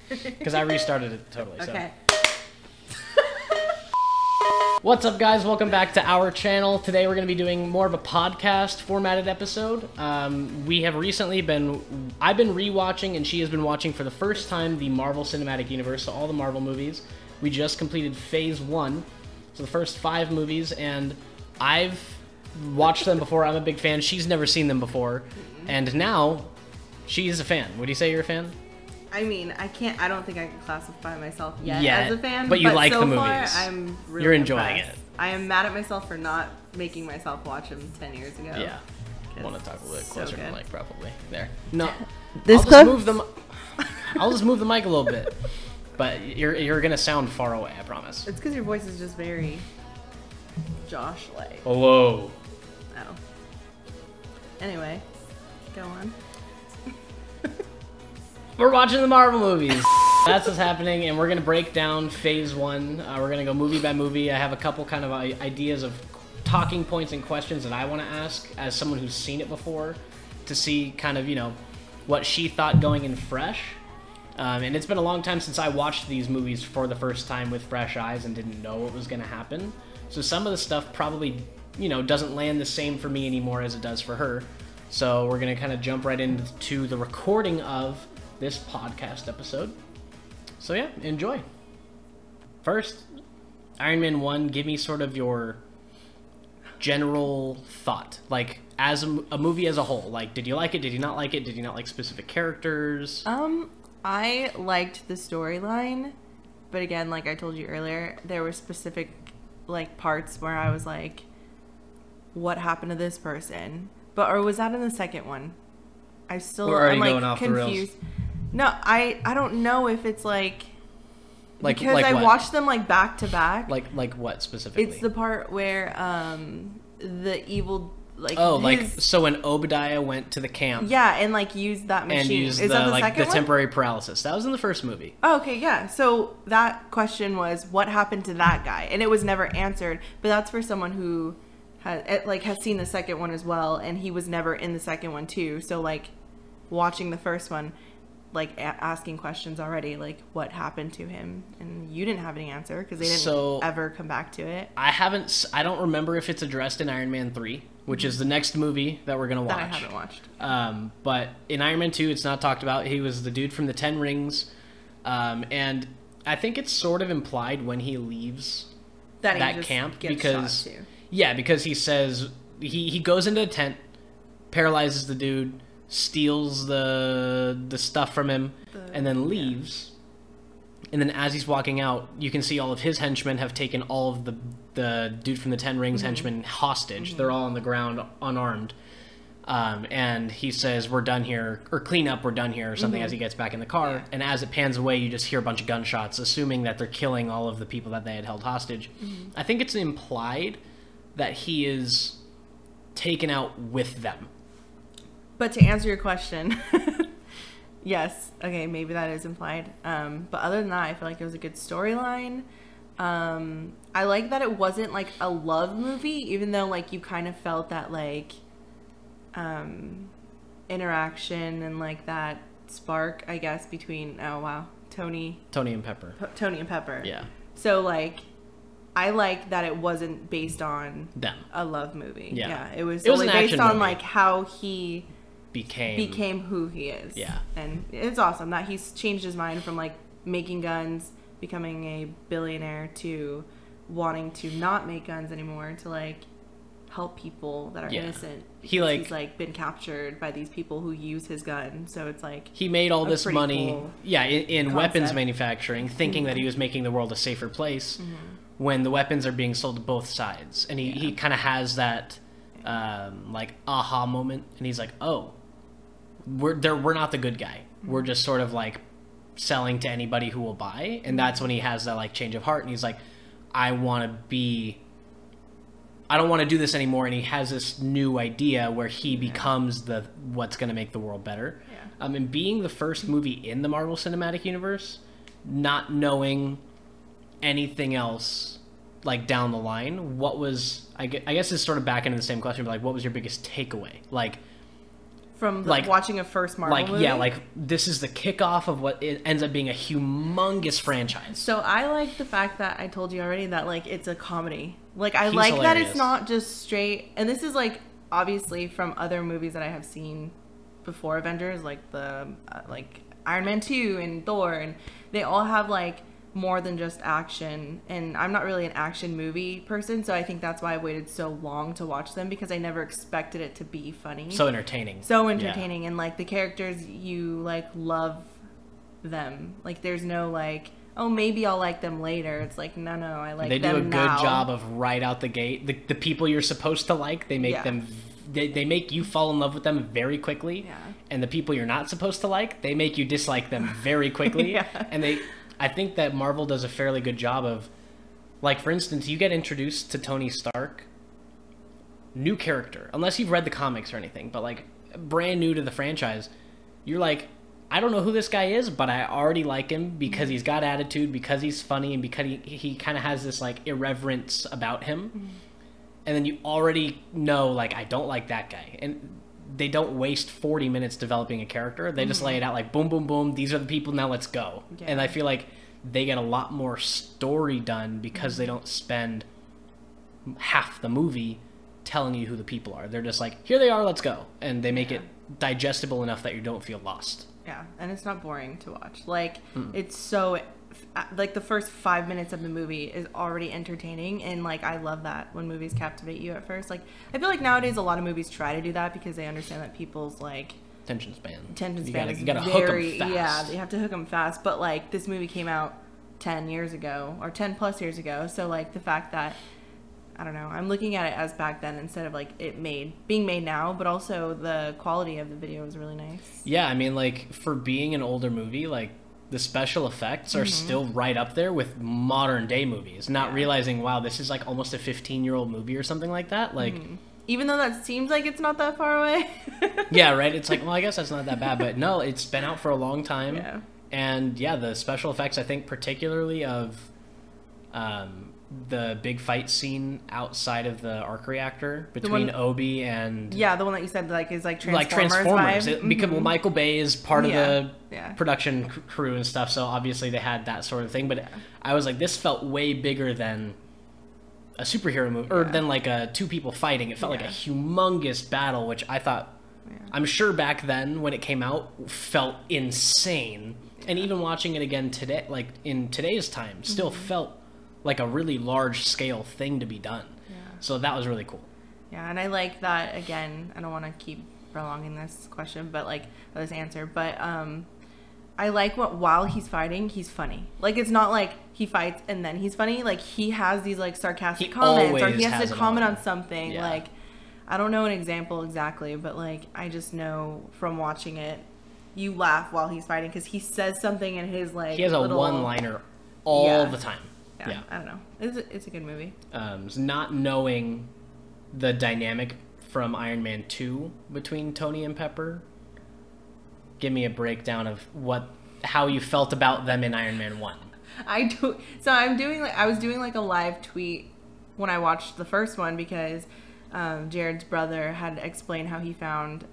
Because I restarted it totally. Okay. So. What's up, guys? Welcome back to our channel. Today we're going to be doing more of a podcast formatted episode. We have recently I've been rewatching and she has been watching for the first time the Marvel Cinematic Universe, so all the Marvel movies. We just completed Phase 1, so the first 5 movies, and I've watched them before. I'm a big fan. She's never seen them before, and now she's a fan. Would you say you're a fan? I mean, I don't think I can classify myself yet as a fan. But you like so the movies. Far, I'm really You're enjoying impressed. it. I am mad at myself for not making myself watch them 10 years ago. Yeah. I want to talk a little bit closer to the mic, probably. There. No. This I'll just move the mic a little bit. But you're going to sound far away, I promise. It's because your voice is just very Josh-like. Hello. Oh. Anyway, go on. We're watching the Marvel movies. That's what's happening, and we're going to break down Phase 1. We're going to go movie by movie. I have a couple kind of ideas of talking points and questions that I want to ask as someone who's seen it before to see kind of, what she thought going in fresh. And it's been a long time since I watched these movies for the first time with fresh eyes and didn't know what was going to happen. So some of the stuff probably, doesn't land the same for me anymore as it does for her. So we're going to kind of jump right into the recording of this podcast episode. So yeah, enjoy. First, Iron Man 1, give me sort of your general thought. Like, as a movie as a whole. Like, did you like it? Did you not like it? Did you not like specific characters? I liked the storyline, but again, like I told you earlier, there were specific, parts where I was like, what happened to this person? Or was that in the second one? I'm going off the rails. Confused. No, I don't know if it's because I what? watched them back to back. Like what specifically? It's the part where the evil so when Obadiah went to the camp. Yeah, and used that machine. And used Is that the second one? temporary paralysis. That was in the first movie. Oh, okay, yeah. So that question was, what happened to that guy? And it was never answered. But that's for someone who has seen the second one as well, and he was never in the second one too. So watching the first one, asking questions already, what happened to him, and you didn't have any answer because they didn't ever come back to it. I don't remember if it's addressed in Iron Man 3, which is the next movie that we're gonna watch. That I haven't watched. But in Iron Man 2, it's not talked about. He was the dude from the 10 Rings, and I think it's sort of implied when he leaves that camp because because he says he goes into a tent, paralyzes the dude, steals the stuff from him, and then leaves. And then as he's walking out, you can see all of his henchmen have taken all of the dude from the 10 Rings henchmen hostage. They're all on the ground, unarmed. And he says, we're done here, or clean up, we're done here, or something as he gets back in the car. Yeah. And as it pans away, you just hear a bunch of gunshots, assuming that they're killing all of the people that they had held hostage. I think it's implied that he is taken out with them. But to answer your question, yes, okay, maybe that is implied. But other than that, I feel like it was a good storyline. I like that it wasn't a love movie, even though you kind of felt that interaction and that spark, I guess, between Tony and Pepper. Tony and Pepper. Yeah. So I like that it wasn't based on them. A love movie. Yeah. It was only based on movie. How he became who he is. Yeah. And it's awesome that he's changed his mind from making guns, becoming a billionaire, to wanting to not make guns anymore, to help people that are innocent. He's been captured by these people who use his gun. So it's he made all this money cool in weapons manufacturing, thinking that he was making the world a safer place when the weapons are being sold to both sides. And he kind of has that aha moment, and he's like, oh, we're not the good guy. We're just sort of selling to anybody who will buy. And that's when he has that change of heart, and he's like, I don't want to do this anymore. And he has this new idea where he becomes what's going to make the world better. Yeah. And being the first movie in the Marvel Cinematic Universe, not knowing anything else down the line, what was, I guess it's sort of back into the same question, but what was your biggest takeaway? From watching a first Marvel movie? Yeah, like, this is the kickoff of what it ends up being a humongous franchise. So I like the fact that I told you already that, like, it's a comedy. Like, I like hilarious. that it's not just straight... And this is, like, obviously from other movies that I have seen before Avengers, like the, like, Iron Man 2 and Thor, and they all have, like, more than just action, and I'm not really an action movie person, so I think that's why I waited so long to watch them, because I never expected it to be funny. So entertaining. Yeah. And like the characters, you like love them. Like there's no like, oh, maybe I'll like them later. It's like, no, I like them now. They do a good job of right out the gate. The people you're supposed to like, they make them... They make you fall in love with them very quickly. Yeah. And the people you're not supposed to like, they make you dislike them very quickly. Yeah. And I think that Marvel does a fairly good job of, like, for instance, you get introduced to Tony Stark, new character, unless you've read the comics or anything, but, like, brand new to the franchise, you're like, I don't know who this guy is, but I already like him because he's got attitude, because he's funny, and because he kind of has this, like, irreverence about him. Mm-hmm. And then you already know, like, I don't like that guy. And they don't waste 40 minutes developing a character. They just lay it out like, boom, boom, boom. These are the people. Now let's go. Yeah. And I feel like they get a lot more story done because they don't spend half the movie telling you who the people are. They're just like, here they are, let's go. And they make it digestible enough that you don't feel lost. Yeah, and it's not boring to watch. Like, it's so... Like, the first 5 minutes of the movie is already entertaining, and, like, I love that when movies captivate you at first. Like, I feel like nowadays a lot of movies try to do that because they understand that people's, like... Attention span is you gotta very... hook them fast. Yeah, they have to hook them fast. But, like, this movie came out 10 years ago, or 10 plus years ago, so, like, the fact that... I don't know. I'm looking at it as back then instead of, like, being made now, but also the quality of the video is really nice. Yeah, I mean, like, for being an older movie, like, the special effects are still right up there with modern day movies. Not realizing, wow, this is like almost a 15-year-old movie or something like that. Like, even though that seems like it's not that far away. Yeah, right. It's like, well, I guess that's not that bad, but no, it's been out for a long time. Yeah. And yeah, the special effects, I think, particularly of the big fight scene outside of the arc reactor between Obi and the one that you said like is like Transformers. Like Transformers. Because well, Michael Bay is part of the Yeah. production crew and stuff, so obviously they had that sort of thing. But I was like, this felt way bigger than a superhero movie, or than like two people fighting. It felt like a humongous battle, which I thought, I'm sure back then when it came out, felt insane. And even watching it again today, like in today's time, still felt like a really large scale thing to be done. Yeah. So that was really cool. Yeah, and I like that, again, I don't want to keep prolonging this question, but like, this answer, but I like while he's fighting, he's funny. Like, it's not like he fights and then he's funny. Like, he has these like sarcastic comments, or he has to comment on something. Yeah. Like, I don't know an example exactly, but like, I just know from watching it, you laugh while he's fighting because he says something in his like he has a one-liner all the time. Yeah, I don't know. It's a good movie. Not knowing the dynamic from Iron Man 2 between Tony and Pepper. Give me a breakdown of how you felt about them in Iron Man 1. I was doing like a live tweet when I watched the first one because Jared's brother had explained how he found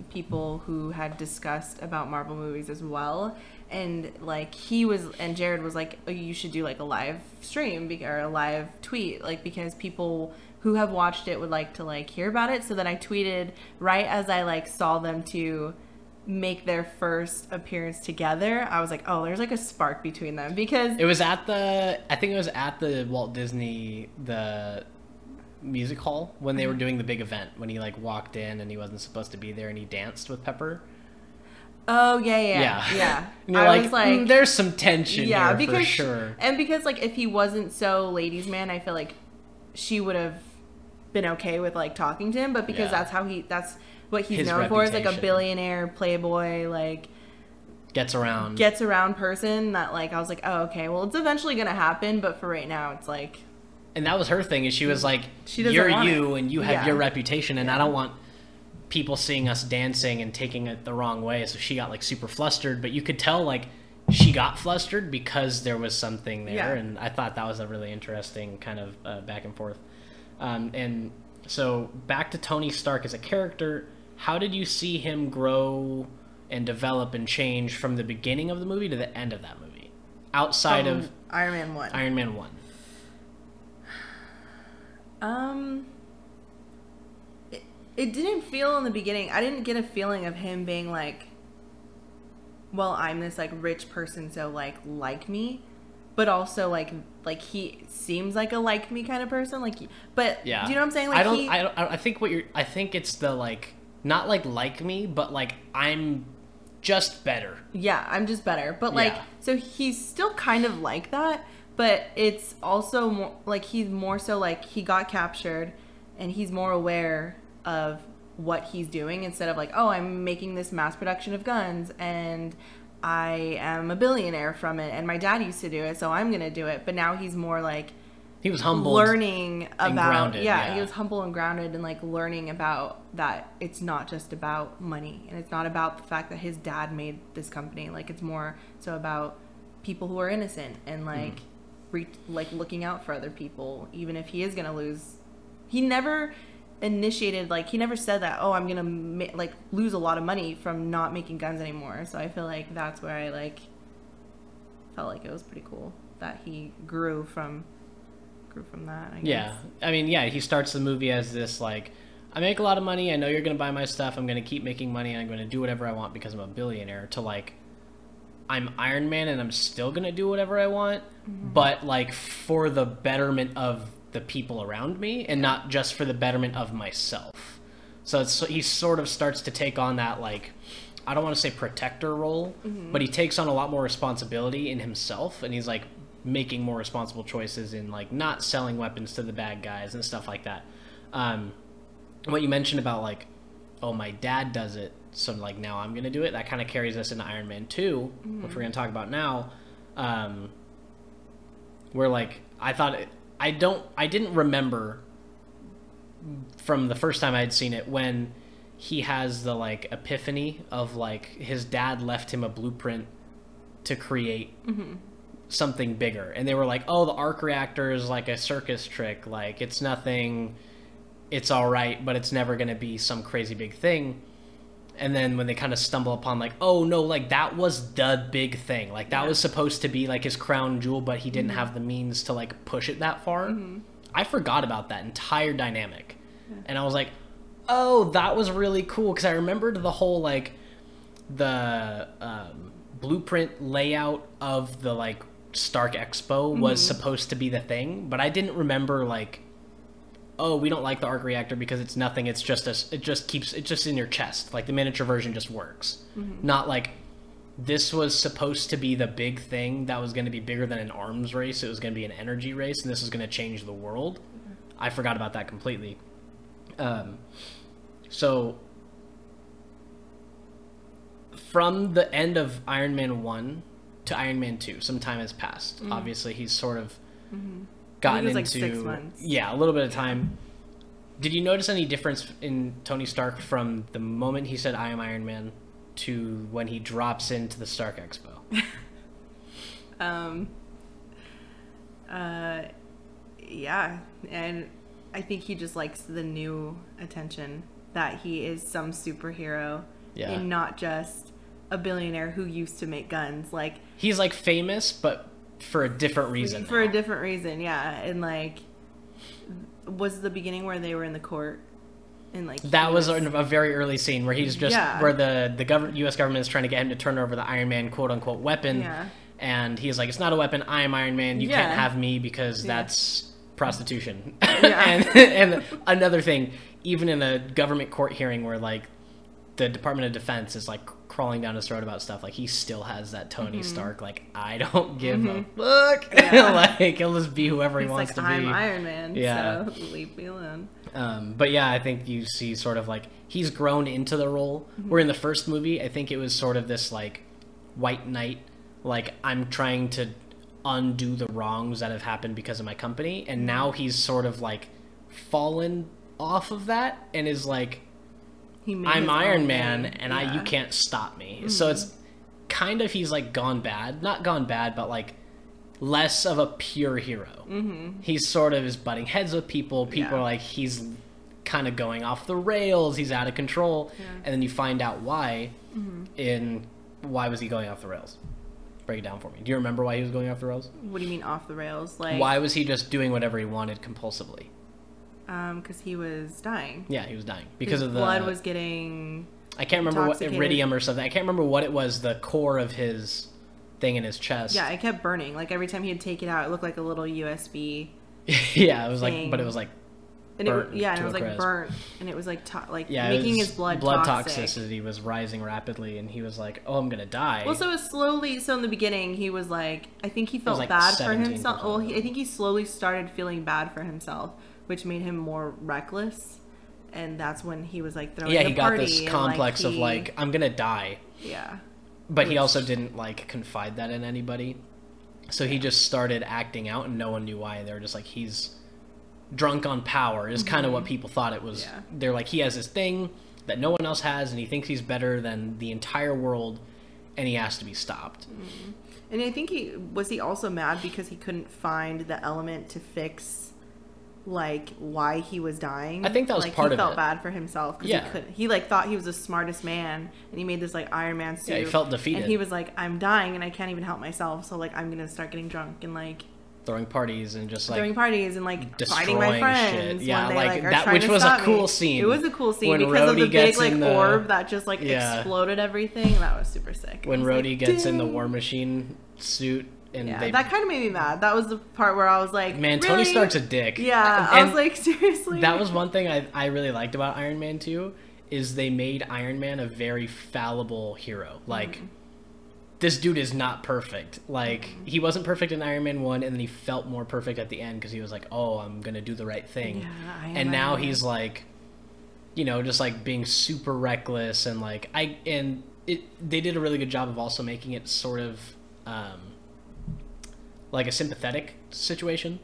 people who had discussed about Marvel movies as well. And like Jared was like, oh, you should do like a live stream or a live tweet, like, because people who have watched it would like to like hear about it. So then I tweeted right as I like saw them to make their first appearance together. I was like, oh, there's like a spark between them, because it was at the Walt Disney music hall when they were doing the big event, when he like walked in and he wasn't supposed to be there and he danced with Pepper. Oh, yeah. And you're I was like, there's some tension here because, for sure. And because, like, if he wasn't so ladies' man, I feel like she would have been okay with, like, talking to him. But because that's what he's known for, is, like, a billionaire, playboy, like... Gets around person that, like, I was like, oh, okay, well, it's eventually going to happen. But for right now, it's like... And that was her thing, is she was like, you're you, and you have your reputation, and I don't want people seeing us dancing and taking it the wrong way. So she got like super flustered, but you could tell like she got flustered because there was something there. And I thought that was a really interesting kind of back and forth. And so back to Tony Stark as a character, how did you see him grow and develop and change from the beginning of the movie to the end of that movie, outside of Iron Man 1? Iron Man 1. It didn't feel in the beginning. I didn't get a feeling of him being like, well, I'm this like rich person, so like me, but also like he seems like a like me kind of person. Like, but yeah, do you know what I'm saying? Like, I think I think it's the like not like me, but like I'm just better. Yeah, I'm just better. But like, so he's still kind of like that, but it's also more like he's more so like he got captured, and he's more aware of what he's doing instead of like, oh, I'm making this mass production of guns and I am a billionaire from it and my dad used to do it, so I'm gonna do it. But now he's more like, he was humble, learning about grounded, he was humble and grounded and like learning about that it's not just about money, and it's not about the fact that his dad made this company. Like, it's more so about people who are innocent and like like looking out for other people, even if he is gonna lose. He never initiated, like, he never said that, oh, I'm gonna like lose a lot of money from not making guns anymore. So I feel like that's where I like felt like it was pretty cool that he grew from that, I guess. Yeah, I mean, yeah, he starts the movie as this like, I make a lot of money, I know you're gonna buy my stuff, I'm gonna keep making money, and I'm gonna do whatever I want because I'm a billionaire, to like, I'm Iron Man and I'm still gonna do whatever I want, but like for the betterment of the people around me and not just for the betterment of myself. So he sort of starts to take on that, like, I don't want to say protector role, but he takes on a lot more responsibility in himself, and he's like making more responsible choices in like not selling weapons to the bad guys and stuff like that. What you mentioned about like, oh, my dad does it, so like now I'm gonna do it, that kind of carries us into Iron Man 2, which we're gonna talk about now, where like I didn't remember from the first time I'd seen it when he has the like epiphany of like his dad left him a blueprint to create something bigger, and they were like, oh, the arc reactor is like a circus trick, like it's nothing, it's all right, but it's never going to be some crazy big thing. And then when they kind of stumble upon like, oh no, like that was the big thing, like that was supposed to be like his crown jewel, but he didn't have the means to like push it that far. I forgot about that entire dynamic, and I was like, oh, that was really cool, because I remembered the whole like the blueprint layout of the like Stark Expo was supposed to be the thing, but I didn't remember like, oh, we don't like the arc reactor because it's nothing, it's just it just in your chest, like the miniature version just works. Not like this was supposed to be the big thing that was going to be bigger than an arms race, it was going to be an energy race, and this is going to change the world. I forgot about that completely. So from the end of Iron Man 1 to Iron Man 2, some time has passed. Obviously he's sort of gotten into, like 6 months. Yeah, a little bit of time. Did you notice any difference in Tony Stark from the moment he said I am Iron Man to when he drops into the Stark Expo? Yeah, and I think he just likes the new attention that he is some superhero and not just a billionaire who used to make guns. Like, he's like famous, but for a different reason. For a different reason, yeah. And like, was the beginning where they were in the court, and like that was a very early scene where he's just where the U.S. government is trying to get him to turn over the Iron Man quote unquote weapon, and he's like, it's not a weapon, I am Iron Man, you can't have me because that's prostitution. And another thing, even in a government court hearing where like the Department of Defense is like crawling down his throat about stuff, like he still has that Tony Stark, like, I don't give a fuck. Like, he'll just be whoever he wants to be. I'm Iron Man, so leave me alone. But yeah, I think you see sort of like he's grown into the role, where in the first movie I think it was sort of this like white knight, like I'm trying to undo the wrongs that have happened because of my company, and now he's sort of like fallen off of that and is like, I'm Iron Man, and you can't stop me. So it's kind of, he's like gone bad, not gone bad, but like less of a pure hero. He's sort of is butting heads with people. People are like, he's kind of going off the rails. He's out of control. Yeah. And then you find out why. Why was he going off the rails? Break it down for me. Do you remember why he was going off the rails? What do you mean off the rails? Like, why was he just doing whatever he wanted compulsively? Because he was dying. Yeah, he was dying because His of the blood was getting. I can't remember what intoxicated. iridium or something. I can't remember what it was. The core of his thing in his chest. Yeah, it kept burning. Like every time he'd take it out, it looked like a little USB. Yeah, it was thing. like, but it was like. And it was like crisp. burnt, and it was like yeah, making his blood toxic. Toxicity was rising rapidly, and he was like, "Oh, I'm gonna die." Well, so it was slowly. So in the beginning, he was like, I think he felt like bad for 17%. himself. Well, I think he slowly started feeling bad for himself, which made him more reckless, and that's when he was like throwing. Yeah, a he got party this and, complex of like, I'm gonna die. Yeah. But he also didn't like confide that in anybody, so he just started acting out, and no one knew why. They were just like, he's drunk on power is kind of what people thought it was. Yeah. They're like, he has this thing that no one else has, and he thinks he's better than the entire world, and he has to be stopped. And I think he also mad because he couldn't find the element to fix like why he was dying. I think that was like, part of it. He felt bad for himself because he like thought he was the smartest man, and he made this like Iron Man suit. Yeah, he felt defeated. And he was like, I'm dying and I can't even help myself, so like I'm gonna start getting drunk and like throwing parties and just like fighting my destroying friends. shit. Yeah, when they, like are that, trying which to was a stop cool me. scene. It was a cool scene when because of the Rhodey big gets like in the orb that just like exploded everything. That was super sick. When I was Rhodey like, gets in the dang. War Machine suit. And that kind of made me mad. That was the part where I was like, man, really? Tony Stark's a dick. Yeah, And I was like, seriously? that was one thing I really liked about Iron Man 2, is they made Iron Man a very fallible hero. Like, this dude is not perfect. Like, he wasn't perfect in Iron Man 1, and then he felt more perfect at the end because he was like, oh, I'm going to do the right thing. Yeah, and now he's like, you know, just like being super reckless, and like, they did a really good job of also making it sort of, like a sympathetic situation,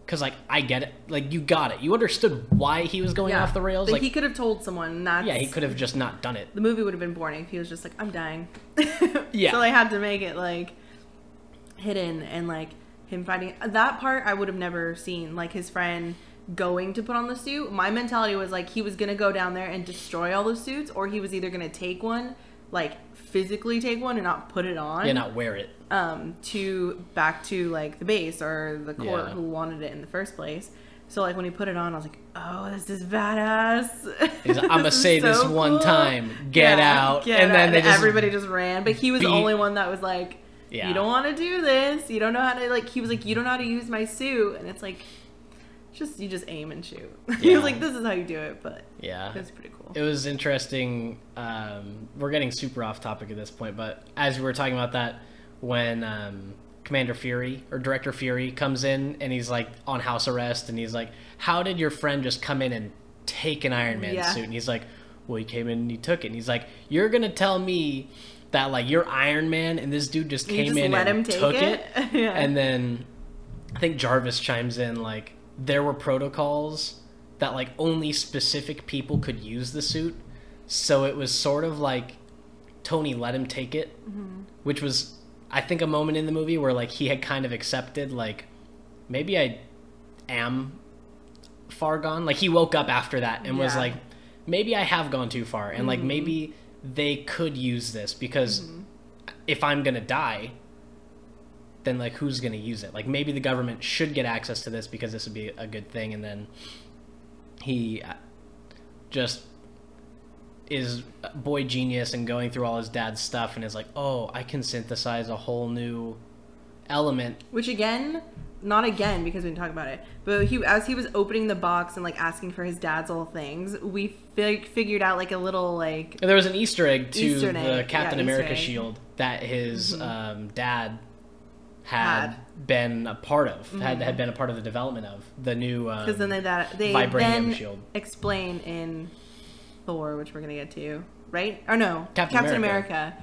because like I get it, like you got it, you understood why he was going off the rails. But like he could have told someone. He could have just not done it. The movie would have been boring if he was just like, I'm dying. Yeah. So they had to make it like hidden, and like him fighting. That part I would have never seen. Like his friend going to put on the suit. My mentality was like he was gonna go down there and destroy all the suits, or he was either gonna take one, like physically take one and not put it on. Yeah, not wear it. To back to like the base or the court who wanted it in the first place. So like when he put it on, I was like, oh, this is badass. He's like, I'm gonna say this so one cool. time, get out, and then everybody just ran. But he was the only one that was like, you don't want to do this. You don't know how to like. He was like, you don't know how to use my suit, and it's like, you just aim and shoot. He was like, this is how you do it. But yeah, it was pretty cool. It was interesting. We're getting super off topic at this point, but as we were talking about that, when Commander Fury or Director Fury comes in and he's like on house arrest, and he's like, how did your friend just come in and take an Iron Man suit? And he's like, well, he came in and he took it. And he's like, you're gonna tell me that like you're Iron Man and this dude just came in and took it? Yeah. And then I think Jarvis chimes in like, there were protocols that like only specific people could use the suit, so it was sort of like Tony let him take it, which was, I think, a moment in the movie where like he had kind of accepted like, maybe I am far gone. Like he woke up after that and was like, maybe I have gone too far, and like maybe they could use this, because if I'm gonna die, then like who's gonna use it? Like maybe the government should get access to this because this would be a good thing. And then he just is boy genius and going through all his dad's stuff and is like, oh, I can synthesize a whole new element. Which again, not again because we didn't talk about it, but as he was opening the box and like asking for his dad's old things, we figured out like a little like, there was an Easter egg to the Captain America egg. shield that his dad had been a part of, had been a part of the development of the new because then they vibranium then shield. Explain in Thor, which we're gonna get to, right? Or no, Captain America,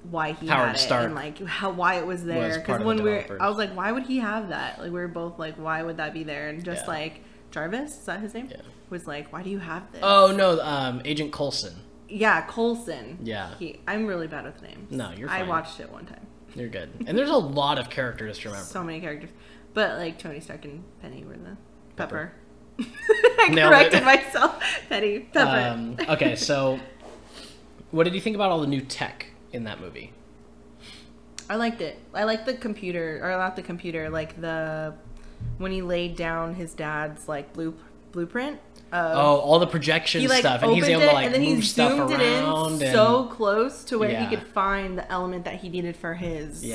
why he Howard had it Stark and like why it was there. Because when I was like, why would he have that? Like we were both like, why would that be there? And just like Jarvis, is that his name? Yeah. Was like, why do you have this? Oh no, Agent Coulson. Yeah, Coulson. Yeah. I'm really bad with names. No, you're fine. I watched it one time. You're good. And there's a lot of characters to remember. So many characters. But like Tony Stark and Penny were the Pepper. I corrected myself. Petty Pepper. Okay, so what did you think about all the new tech in that movie? I liked it. I liked the computer, or not the computer, like when he laid down his dad's like blueprint. All the projection stuff, and he's able to like move stuff around. And then he zoomed it in so close to where he could find the element that he needed for his.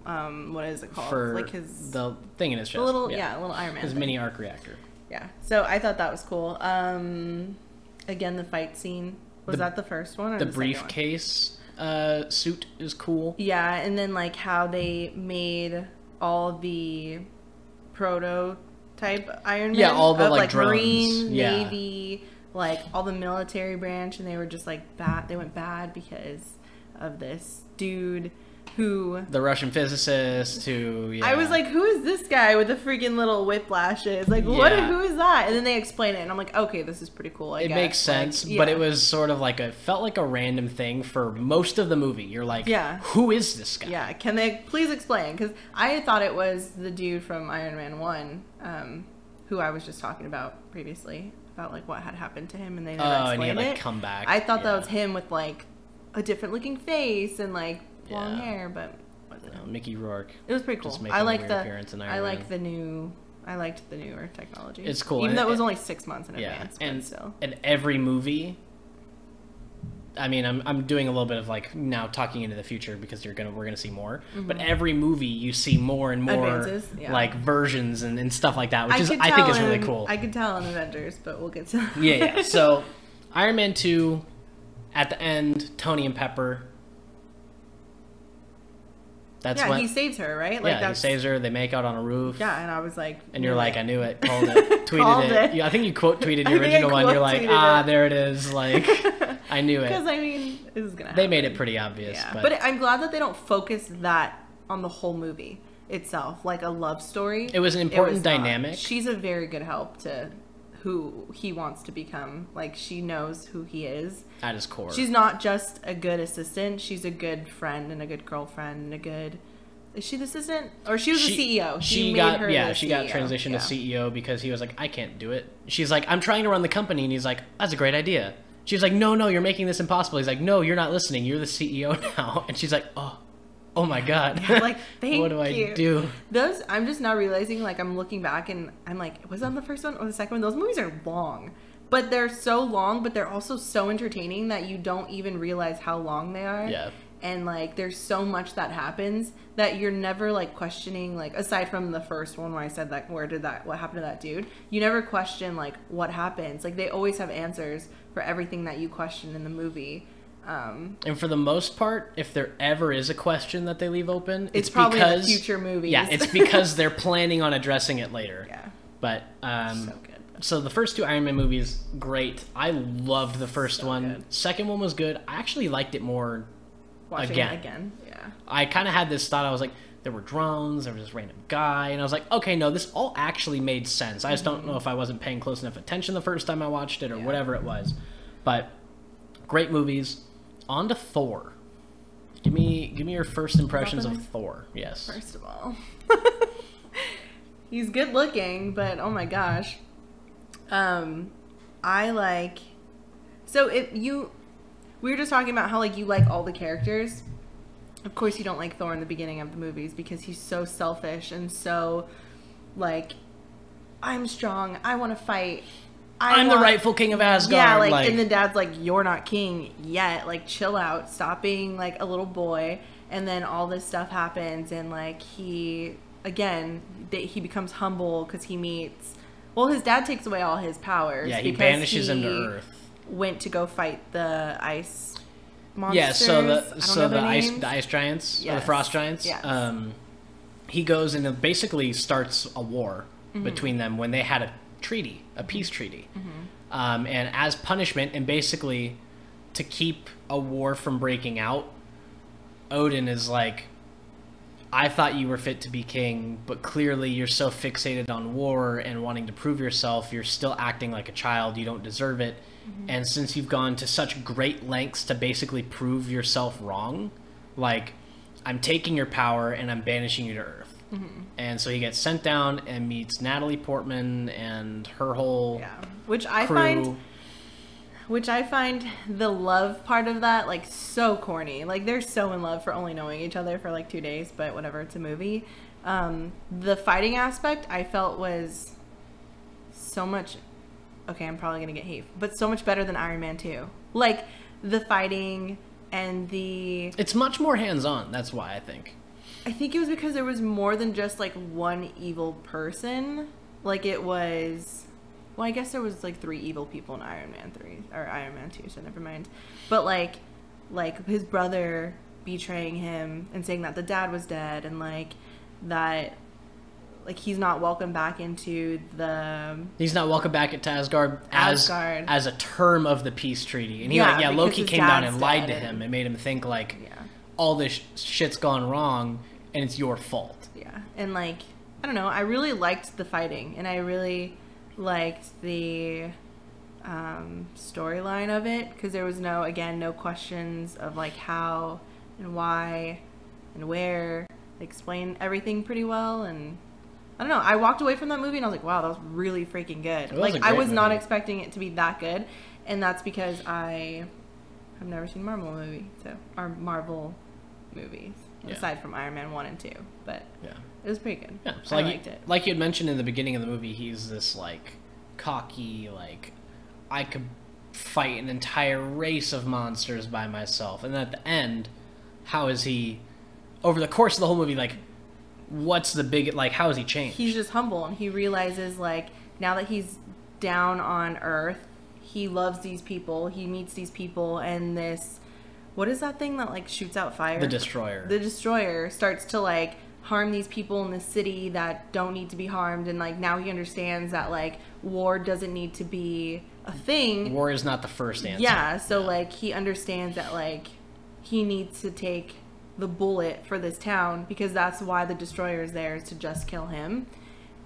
What is it called? For like his the thing in his chest. A little Iron Man. His mini arc reactor. Yeah. So I thought that was cool. Again, the fight scene was that the first one or the briefcase suit is cool. Yeah, and then like how they made all the prototype Iron Man. Yeah, all the like drones. Marine, Navy, like all the military branch, and they were just like bad. They went bad because of this dude who... The Russian physicist who... I was like, who is this guy with the freaking little whiplashes? Like, who is that? And then they explain it, and I'm like, okay, this is pretty cool, I guess. It makes sense, but it was sort of like felt like a random thing for most of the movie. You're like, who is this guy? Yeah, can they please explain? Because I thought it was the dude from Iron Man 1, who I was just talking about previously, about like what had happened to him, and they never explained and he had, like, it. come back. I thought that was him with like a different looking face and like long hair, but Mickey Rourke. It was pretty cool. I like the newer technology. It's cool, even though it was only 6 months in advance. And but still, and every movie. I mean, I'm doing a little bit of like now talking into the future because we're gonna see more. Mm-hmm. But every movie you see more and more like versions and stuff like that, which I think is really cool. I could tell in Avengers, but we'll get to that. Yeah. So, Iron Man 2, at the end, Tony and Pepper. That's when he saves her, right? Like he saves her. They make out on a roof. Yeah, and I was like... And you're like, I knew it. Called it. Tweeted it. Yeah, I think you quote tweeted the original one. You're like, there it is. Like, I knew it. Because, I mean, this is going to happen. They made it pretty obvious. Yeah. But I'm glad that they don't focus that on the whole movie itself. Like a love story. It was an important dynamic. She's a very good help to who he wants to become. Like, she knows who he is. At his core. She's not just a good assistant. She's a good friend and a good girlfriend and a good... Is she the assistant? Or she was the CEO. She got transitioned to CEO because he was like, I can't do it. She's like, I'm trying to run the company. And he's like, that's a great idea. She's like, no, you're making this impossible. He's like, no, you're not listening. You're the CEO now. And she's like, oh my God. Yeah, like, thank what do I do? Those, I'm just now realizing, like, I'm looking back and I'm like, was that the first one or the second one? Those movies are long. But they're so long, but they're also so entertaining that you don't even realize how long they are. Yeah. And, like, there's so much that happens that you're never, like, questioning, like, aside from the first one where I said, like, what happened to that dude? You never question, like, what happens. Like, they always have answers for everything that you question in the movie. And for the most part, if there ever is a question that they leave open, it's probably because, in the future movies. Yeah, it's because they're planning on addressing it later. Yeah. But, so good. So the first two Iron Man movies, great. I loved the first one. Good. Second one was good. I actually liked it more Watching it again. Yeah. I kind of had this thought. I was like, there were drones. There was this random guy. And I was like, okay, no, this all actually made sense. I just don't know if I wasn't paying close enough attention the first time I watched it or whatever it was. But great movies. On to Thor. Give me your first impressions of Thor. Yes. First of all, he's good looking, but oh my gosh. I like... So we were just talking about how, like, you like all the characters. Of course you don't like Thor in the beginning of the movies because he's so selfish and so, like, I'm strong, I want to fight. I'm the rightful king of Asgard. Yeah, like, and the dad's like, you're not king yet. Like, chill out. Stop being, like, a little boy. And then all this stuff happens and, like, he becomes humble because he meets... Well, his dad takes away all his powers. Yeah, he banishes him to Earth. Went to go fight the ice monsters. Yeah, so the ice giants, or the frost giants. Yes. He goes and basically starts a war between them when they had a treaty, a peace treaty. And as punishment, and basically to keep a war from breaking out, Odin is like, I thought you were fit to be king, but clearly you're so fixated on war and wanting to prove yourself, you're still acting like a child, you don't deserve it. And since you've gone to such great lengths to basically prove yourself wrong, like, I'm taking your power and I'm banishing you to Earth. And so he gets sent down and meets Natalie Portman and her whole which I find the love part of that like so corny. Like they're so in love for only knowing each other for like 2 days, but whatever, it's a movie. The fighting aspect I felt was so much, okay, I'm probably gonna get hate, but so much better than Iron Man 2. Like the fighting and it's much more hands-on. That's why I think it was because there was more than just like one evil person. Like it was, well, I guess there was like 3 evil people in Iron Man 3 or Iron Man 2, so never mind. But like his brother betraying him and saying that the dad was dead, and like that, like he's not welcome back into Asgard as a term of the peace treaty. And he Loki came down and lied to him and made him think like all this shit's gone wrong and it's your fault. Yeah. And like, I don't know, I really liked the fighting, and I really liked the storyline of it, because there was no questions of like how and why and where. They explain everything pretty well, and I don't know, I walked away from that movie and I was like, wow, that was really freaking good. Like I was not expecting it to be that good, and that's because I have never seen Marvel movies aside from Iron Man 1 and 2, but it was pretty good. So I liked it. Like you had mentioned in the beginning of the movie, he's this like cocky, like I could fight an entire race of monsters by myself, and then at the end, how is he over the course of the whole movie, like what's the big, like how has he changed? He's just humble, and he realizes like now that he's down on Earth, he loves these people, he meets these people, and this, what is that thing that like shoots out fire? The Destroyer. The Destroyer starts to like harm these people in the city that don't need to be harmed, and like now he understands that like war doesn't need to be a thing. War is not the first answer. Yeah, so like he understands that like he needs to take the bullet for this town, because that's why the Destroyer is there, is to just kill him.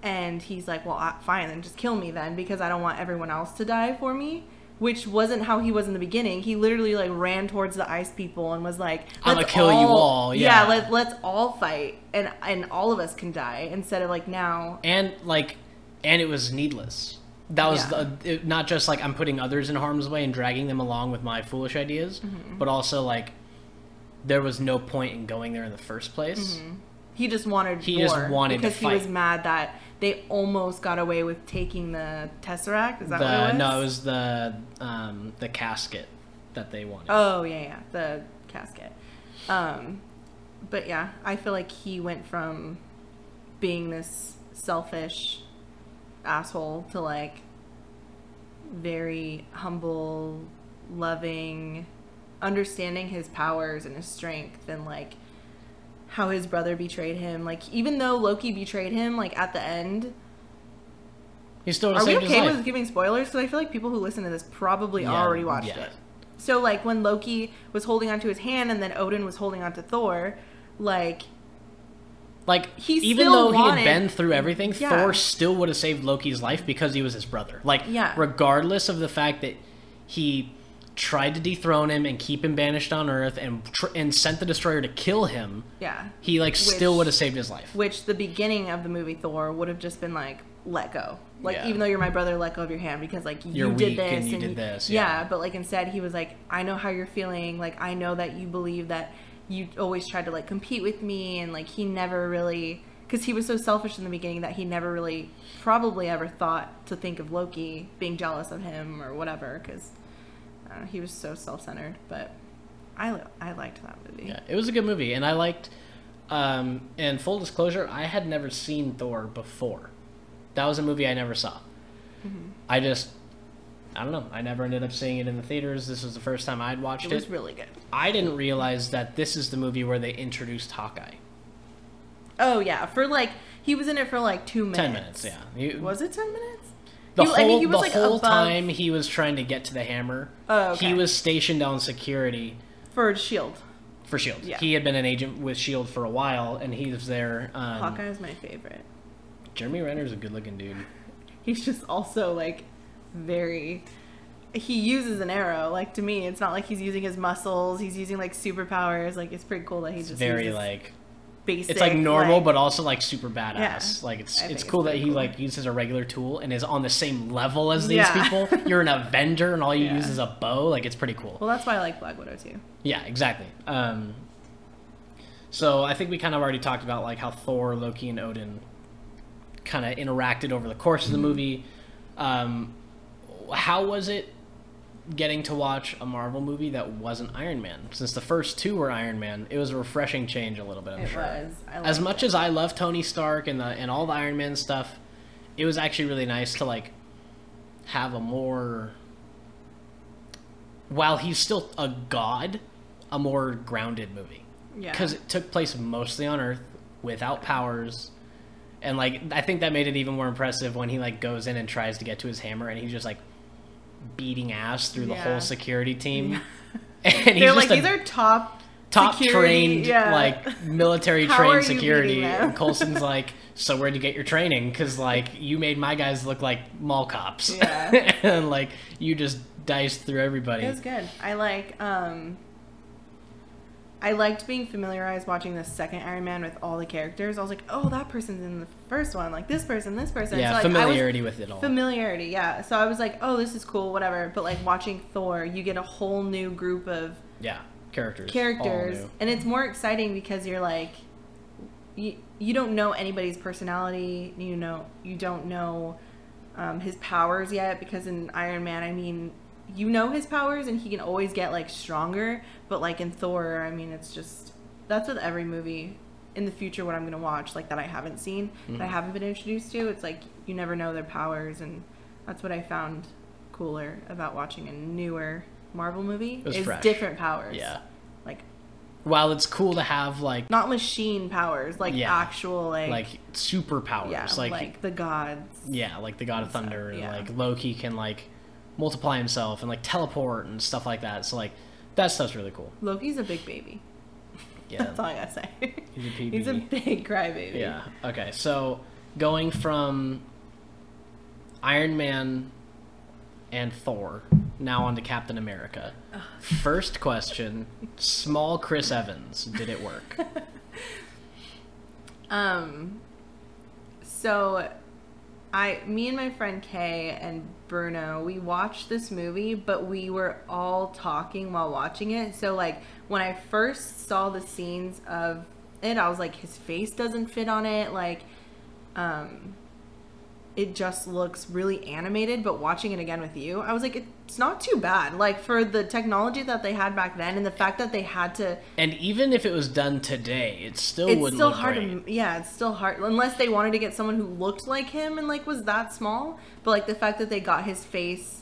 And he's like, well, fine, then just kill me then, because I don't want everyone else to die for me. Which wasn't how he was in the beginning. He literally like ran towards the ice people and was like, I'm gonna kill you all. Yeah, let's all fight, and all of us can die, instead of like now. And it was needless. That was not just like I'm putting others in harm's way and dragging them along with my foolish ideas, but also like there was no point in going there in the first place. He just wanted because he was mad that they almost got away with taking the Tesseract. Is that what it was? No, it was the casket that they wanted. Oh yeah, the casket. But yeah, I feel like he went from being this selfish asshole to like very humble, loving, understanding his powers and his strength, and like how his brother betrayed him. Like even though Loki betrayed him, like at the end, he still are we okay with giving spoilers? Because I feel like people who listen to this probably already watched it. So like when Loki was holding onto his hand and then Odin was holding onto Thor, like he even though he had been through everything, Thor still would have saved Loki's life because he was his brother. Like regardless of the fact that he tried to dethrone him and keep him banished on Earth and sent the Destroyer to kill him. Yeah. He like still would have saved his life. Which the beginning of the movie Thor would have just been like, let go. Like even though you're my brother, let go of your hand, because like you did this and you did this. Yeah, but like instead he was like, I know how you're feeling. Like I know that you believe that you always tried to like compete with me, and like he never really, because he was so selfish in the beginning that he never really probably ever thought to think of Loki being jealous of him or whatever, because he was so self-centered. But I liked that movie. Yeah, it was a good movie, and I liked. And full disclosure, I had never seen Thor before. That was a movie I never saw. I don't know. I never ended up seeing it in the theaters. This was the first time I'd watched it. It was really good. I didn't realize that this is the movie where they introduced Hawkeye. Oh yeah, for like he was in it for like 2 minutes. 10 minutes, yeah. Was it 10 minutes? The whole time he was trying to get to the hammer, he was stationed on security for Shield. For Shield, yeah. He had been an agent with Shield for a while, and he was there. Hawkeye is my favorite. Jeremy Renner's a good-looking dude. He's just also like very. He uses an arrow. Like to me, it's not like he's using his muscles. He's using like superpowers. Like it's pretty cool that he's just very like basic. It's like normal, but also like super badass. Yeah, like I it's think cool that pretty he cool. like uses a regular tool and is on the same level as these Yeah. people. You're an Avenger and all you Yeah. use is a bow. Like it's pretty cool. Well, that's why I like Black Widow too. Yeah, exactly. So I think we kind of already talked about like how Thor, Loki, and Odin kind of interacted over the course of the movie. How was it getting to watch a Marvel movie that wasn't Iron Man? Since the first two were Iron Man, it was a refreshing change a little bit, I'm sure. It was. As much as I love Tony Stark and all the Iron Man stuff, it was actually really nice to like have a more, while he's still a god, a more grounded movie. Yeah. Because it took place mostly on Earth without powers. And like I think that made it even more impressive when he like goes in and tries to get to his hammer and he's just like beating ass through the whole security team. And he's They're just like, these are top trained, yeah. like military How are trained you security. beating them? And Coulson's like, so where'd you get your training? Because like you made my guys look like mall cops. Yeah. And like you just diced through everybody. It was good. I liked being familiarized watching the second Iron Man with all the characters. I was like, oh, that person's in the first one. Like, this person. Yeah, so, like, familiarity with it all. Familiarity, yeah. So I was like, oh, this is cool, whatever. But, like, watching Thor, you get a whole new group of characters. Characters. And it's more exciting because you're like, you don't know anybody's personality. You don't know his powers yet. Because in Iron Man, I mean, you know his powers and he can always get like stronger, but like in Thor, I mean, it's just, that's with every movie in the future what I'm gonna watch, like that I haven't seen, that I haven't been introduced to. It's like you never know their powers, and that's what I found cooler about watching a newer Marvel movie is fresh. different powers. Yeah. Like, while it's cool to have like not machine powers, like actual like superpowers, yeah, like the gods. Yeah, like the God of Thunder, and yeah. like Loki can like multiply himself and like teleport and stuff like that. So like that stuff's really cool. Loki's a big baby. Yeah, that's all I gotta say. He's a PB. He's a big crybaby. Yeah. Okay. So going from Iron Man and Thor now on to Captain America. First question: small Chris Evans, did it work? So me and my friend Kay and Bruno, we watched this movie, but we were all talking while watching it. So like when I first saw the scenes of it, I was like, his face doesn't fit on it. Like, it just looks really animated. But watching it again with you, I was like, it's not too bad. Like for the technology that they had back then and the fact that they had to. And even if it was done today, it still wouldn't still look hard great. It's still hard unless they wanted to get someone who looked like him and like was that small. But like the fact that they got his face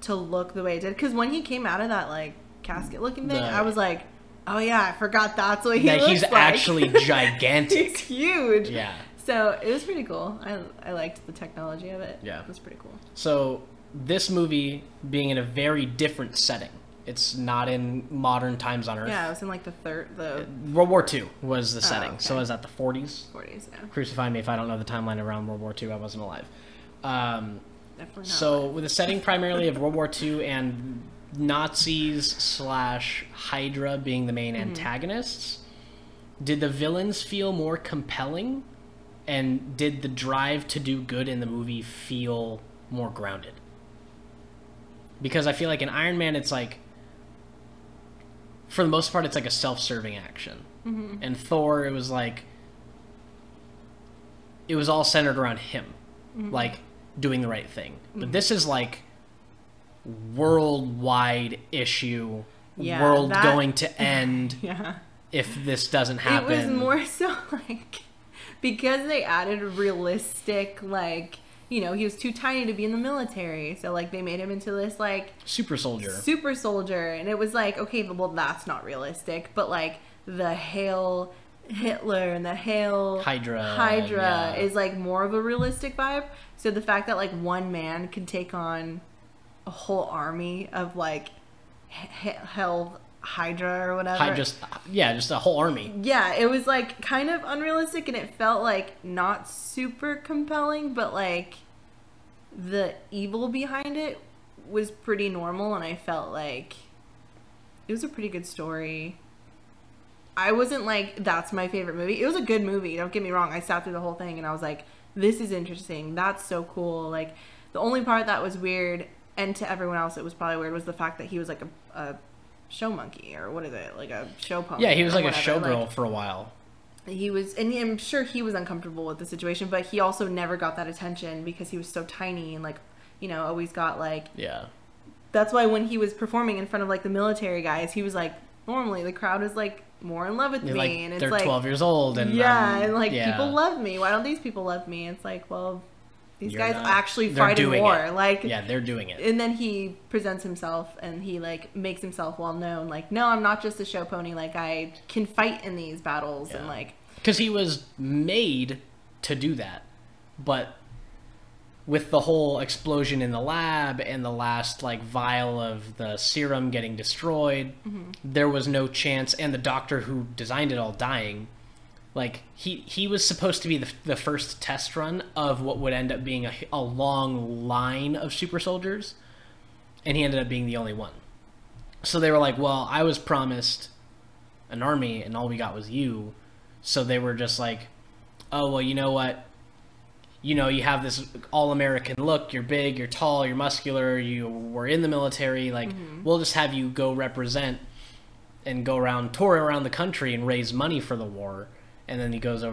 to look the way it did, because when he came out of that like casket looking thing, I was like, oh yeah, I forgot that's what he looks he's like. actually gigantic. He's huge. Yeah. So it was pretty cool. I liked the technology of it. Yeah. It was pretty cool. So this movie being in a very different setting. It's not in modern times on Earth. Yeah, it was in like the World War II was the setting. okay. So is that the 40s? 40s, yeah. Crucify me if I don't know the timeline around World War II. I wasn't alive. Definitely not. So with a setting primarily of World War II and Nazis / Hydra being the main antagonists, did the villains feel more compelling? And did the drive to do good in the movie feel more grounded? Because I feel like in Iron Man, it's like, for the most part, it's like a self-serving action. Mm-hmm. And Thor, it was like, it was all centered around him, like doing the right thing. But this is like worldwide issue, world going to end if this doesn't happen. It was more so like, because they added realistic, like, you know, he was too tiny to be in the military. So, like, they made him into this, like... Super soldier. And it was like, okay, well, that's not realistic. But, like, the Hail Hitler and the Hail Hydra is, like, more of a realistic vibe. So the fact that, like, one man can take on a whole army of, like, Hell Hydra or whatever. Just a whole army. Yeah, it was like kind of unrealistic and it felt like not super compelling, but like the evil behind it was pretty normal and I felt like it was a pretty good story. I wasn't like, that's my favorite movie. It was a good movie. Don't get me wrong. I sat through the whole thing and I was like, this is interesting. That's so cool. Like, the only part that was weird, and to everyone else it was probably weird, was the fact that he was like a show monkey, or what is it? Like a show pony. Yeah, he was like whatever. a showgirl like, for a while. He was, and I'm sure he was uncomfortable with the situation, but he also never got that attention because he was so tiny and like, you know, always got like... Yeah. That's why when he was performing in front of like the military guys, he was like, normally the crowd is like more in love with me, like, and it's they're like 12 years old, and and like people love me. Why don't these people love me? It's like, well, these guys actually fight in war. Like, yeah, they're doing it. And then he presents himself and he like makes himself well known. Like, no, I'm not just a show pony. Like, I can fight in these battles, and like, because he was made to do that, but with the whole explosion in the lab and the last like vial of the serum getting destroyed, there was no chance, and the doctor who designed it all dying, like he was supposed to be the first test run of what would end up being a long line of super soldiers, and he ended up being the only one. So they were like, well, I was promised an army and all we got was you. So they were just like, oh, well, you know what? You know, you have this all-American look, you're big, you're tall, you're muscular, you were in the military, like, we'll just have you go represent and go around, tour around the country and raise money for the war. And then he goes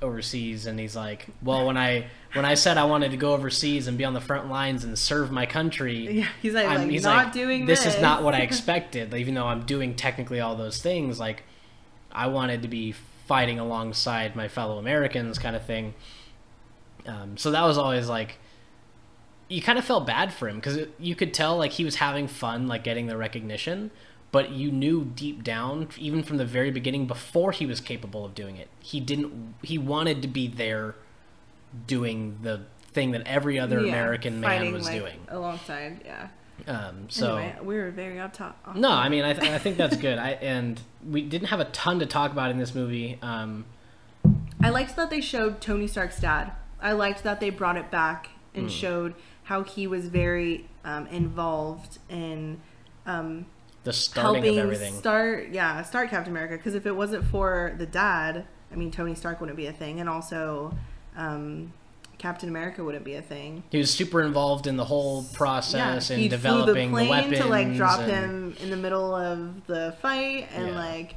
overseas and he's like, well, when I said I wanted to go overseas and be on the front lines and serve my country, he's not doing this. This is not what I expected. Even though I'm doing technically all those things, like, I wanted to be fighting alongside my fellow Americans kind of thing. So that was always like, you kind of felt bad for him because you could tell like he was having fun, like getting the recognition, but you knew deep down, even from the very beginning, before he was capable of doing it, he wanted to be there doing the thing that every other American man was doing alongside. So anyway, we were very off top. No, I mean, I think that's good. And we didn't have a ton to talk about in this movie. I liked that they showed Tony Stark's dad. I liked that they brought it back and showed how he was very involved in the starting of everything. Start Captain America. Because if it wasn't for the dad, I mean, Tony Stark wouldn't be a thing, and also Captain America wouldn't be a thing. He was super involved in the whole process and developing the weapons. To like drop him in the middle of the fight, and like,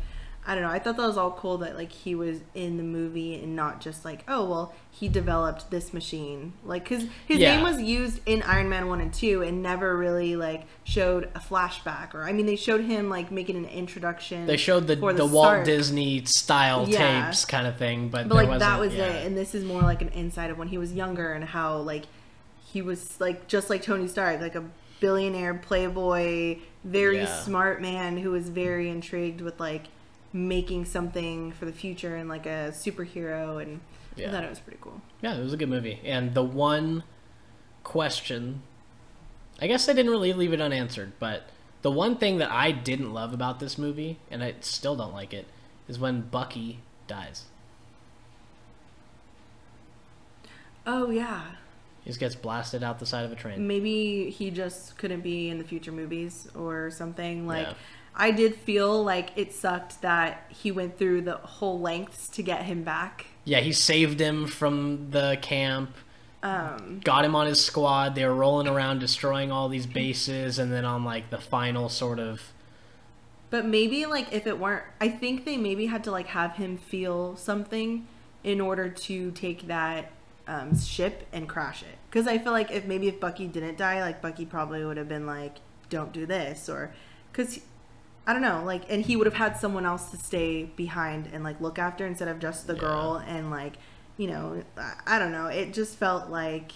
I don't know. I thought that was all cool that like he was in the movie and not just like, oh well, he developed this machine. Like, because his name was used in Iron Man 1 and 2 and never really like showed a flashback, or I mean, they showed him like making an introduction. They showed the Walt Disney style tapes kind of thing, but like that was it. And this is more like an insight of when he was younger and how like he was like just like Tony Stark, like a billionaire playboy, very smart man who was very intrigued with like making something for the future and like a superhero, and I thought it was pretty cool. Yeah, it was a good movie. And the one question, I guess I didn't really leave it unanswered, but the one thing that I didn't love about this movie, and I still don't like it, is when Bucky dies. Oh yeah. He just gets blasted out the side of a train. Maybe he just couldn't be in the future movies or something. Like, I did feel like it sucked that he went through the whole lengths to get him back. Yeah, he saved him from the camp, got him on his squad. They were rolling around destroying all these bases, and then on like the final sort of... But maybe like if it weren't... I think they maybe had to like have him feel something in order to take that ship and crash it. Because I feel like if Bucky didn't die, like Bucky probably would have been like, don't do this, or... Because... I don't know, like, and he would have had someone else to stay behind and, like, look after instead of just the girl, and, like, you know, I don't know, it just felt like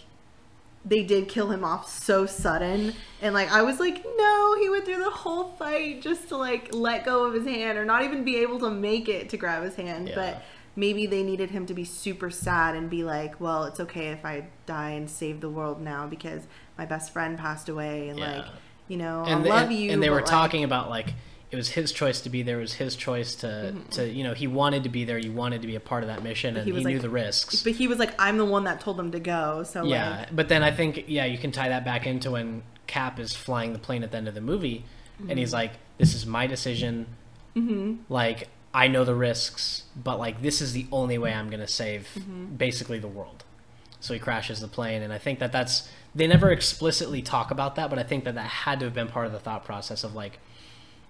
they did kill him off so sudden, and, like, I was like, no, he went through the whole fight just to, like, let go of his hand, or not even be able to make it to grab his hand, but maybe they needed him to be super sad and be like, well, it's okay if I die and save the world now because my best friend passed away, and, like, you know, I love you, and they were talking about, like, it was his choice to be there. It was his choice to you know, he wanted to be there. He wanted to be a part of that mission, and he knew the risks. But he was like, I'm the one that told him to go. So yeah, but then I think, you can tie that back into when Cap is flying the plane at the end of the movie, and he's like, this is my decision. Like, I know the risks, but like this is the only way I'm gonna save basically the world. So he crashes the plane, and I think that's they never explicitly talk about that, but I think that had to have been part of the thought process of like,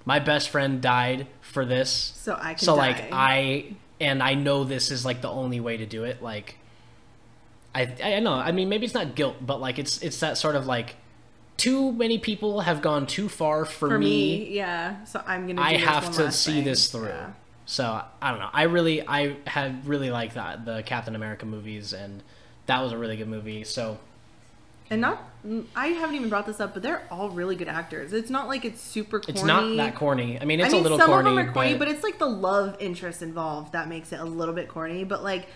my best friend died for this, so I can so die. like I know this is like the only way to do it. Like I know, I mean maybe it's not guilt, but like it's that sort of like, too many people have gone too far for me. Yeah, so I'm gonna. I have to see this through. Yeah. So I don't know. I had really liked the Captain America movies, and that was a really good movie. So, and I haven't even brought this up, but they're all really good actors. It's not like it's super corny. It's not that corny. I mean, it's a little some corny. Some of them are corny, but it's like the love interest involved that makes it a little bit corny. But like,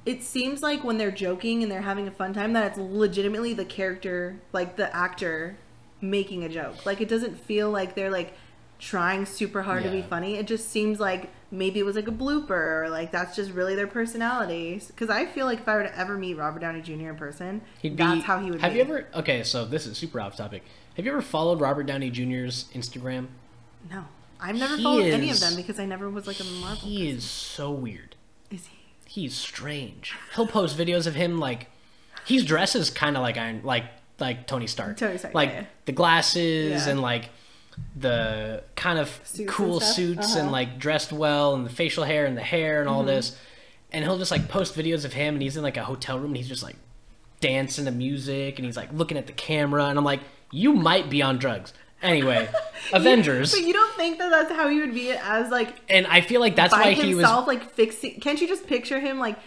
it seems like when they're joking and they're having a fun time, that it's legitimately the character, like the actor, making a joke. Like, it doesn't feel like they're like trying super hard to be funny. It just seems like maybe it was like a blooper, or like that's just really their personality. Because I feel like if I were to ever meet Robert Downey Jr. in person, that's how he would be. Have you ever... Okay, so this is super off topic. Have you ever followed Robert Downey Jr.'s Instagram? No. I've never followed any of them because I never was like a Marvel He is so weird. Is he? He's strange. He'll post videos of him like... He's dresses kind of like Tony Stark. Tony Stark, like the glasses and like the kind of cool suits and like dressed well, and the facial hair and the hair and all this. And he'll just like post videos of him, and he's in like a hotel room, and he's just like dancing to music, and he's like looking at the camera, and I'm like, you might be on drugs. Anyway, Avengers. But you don't think that that's how he would be as like... And I feel like that's why he was... like fixing... Can't you just picture him like...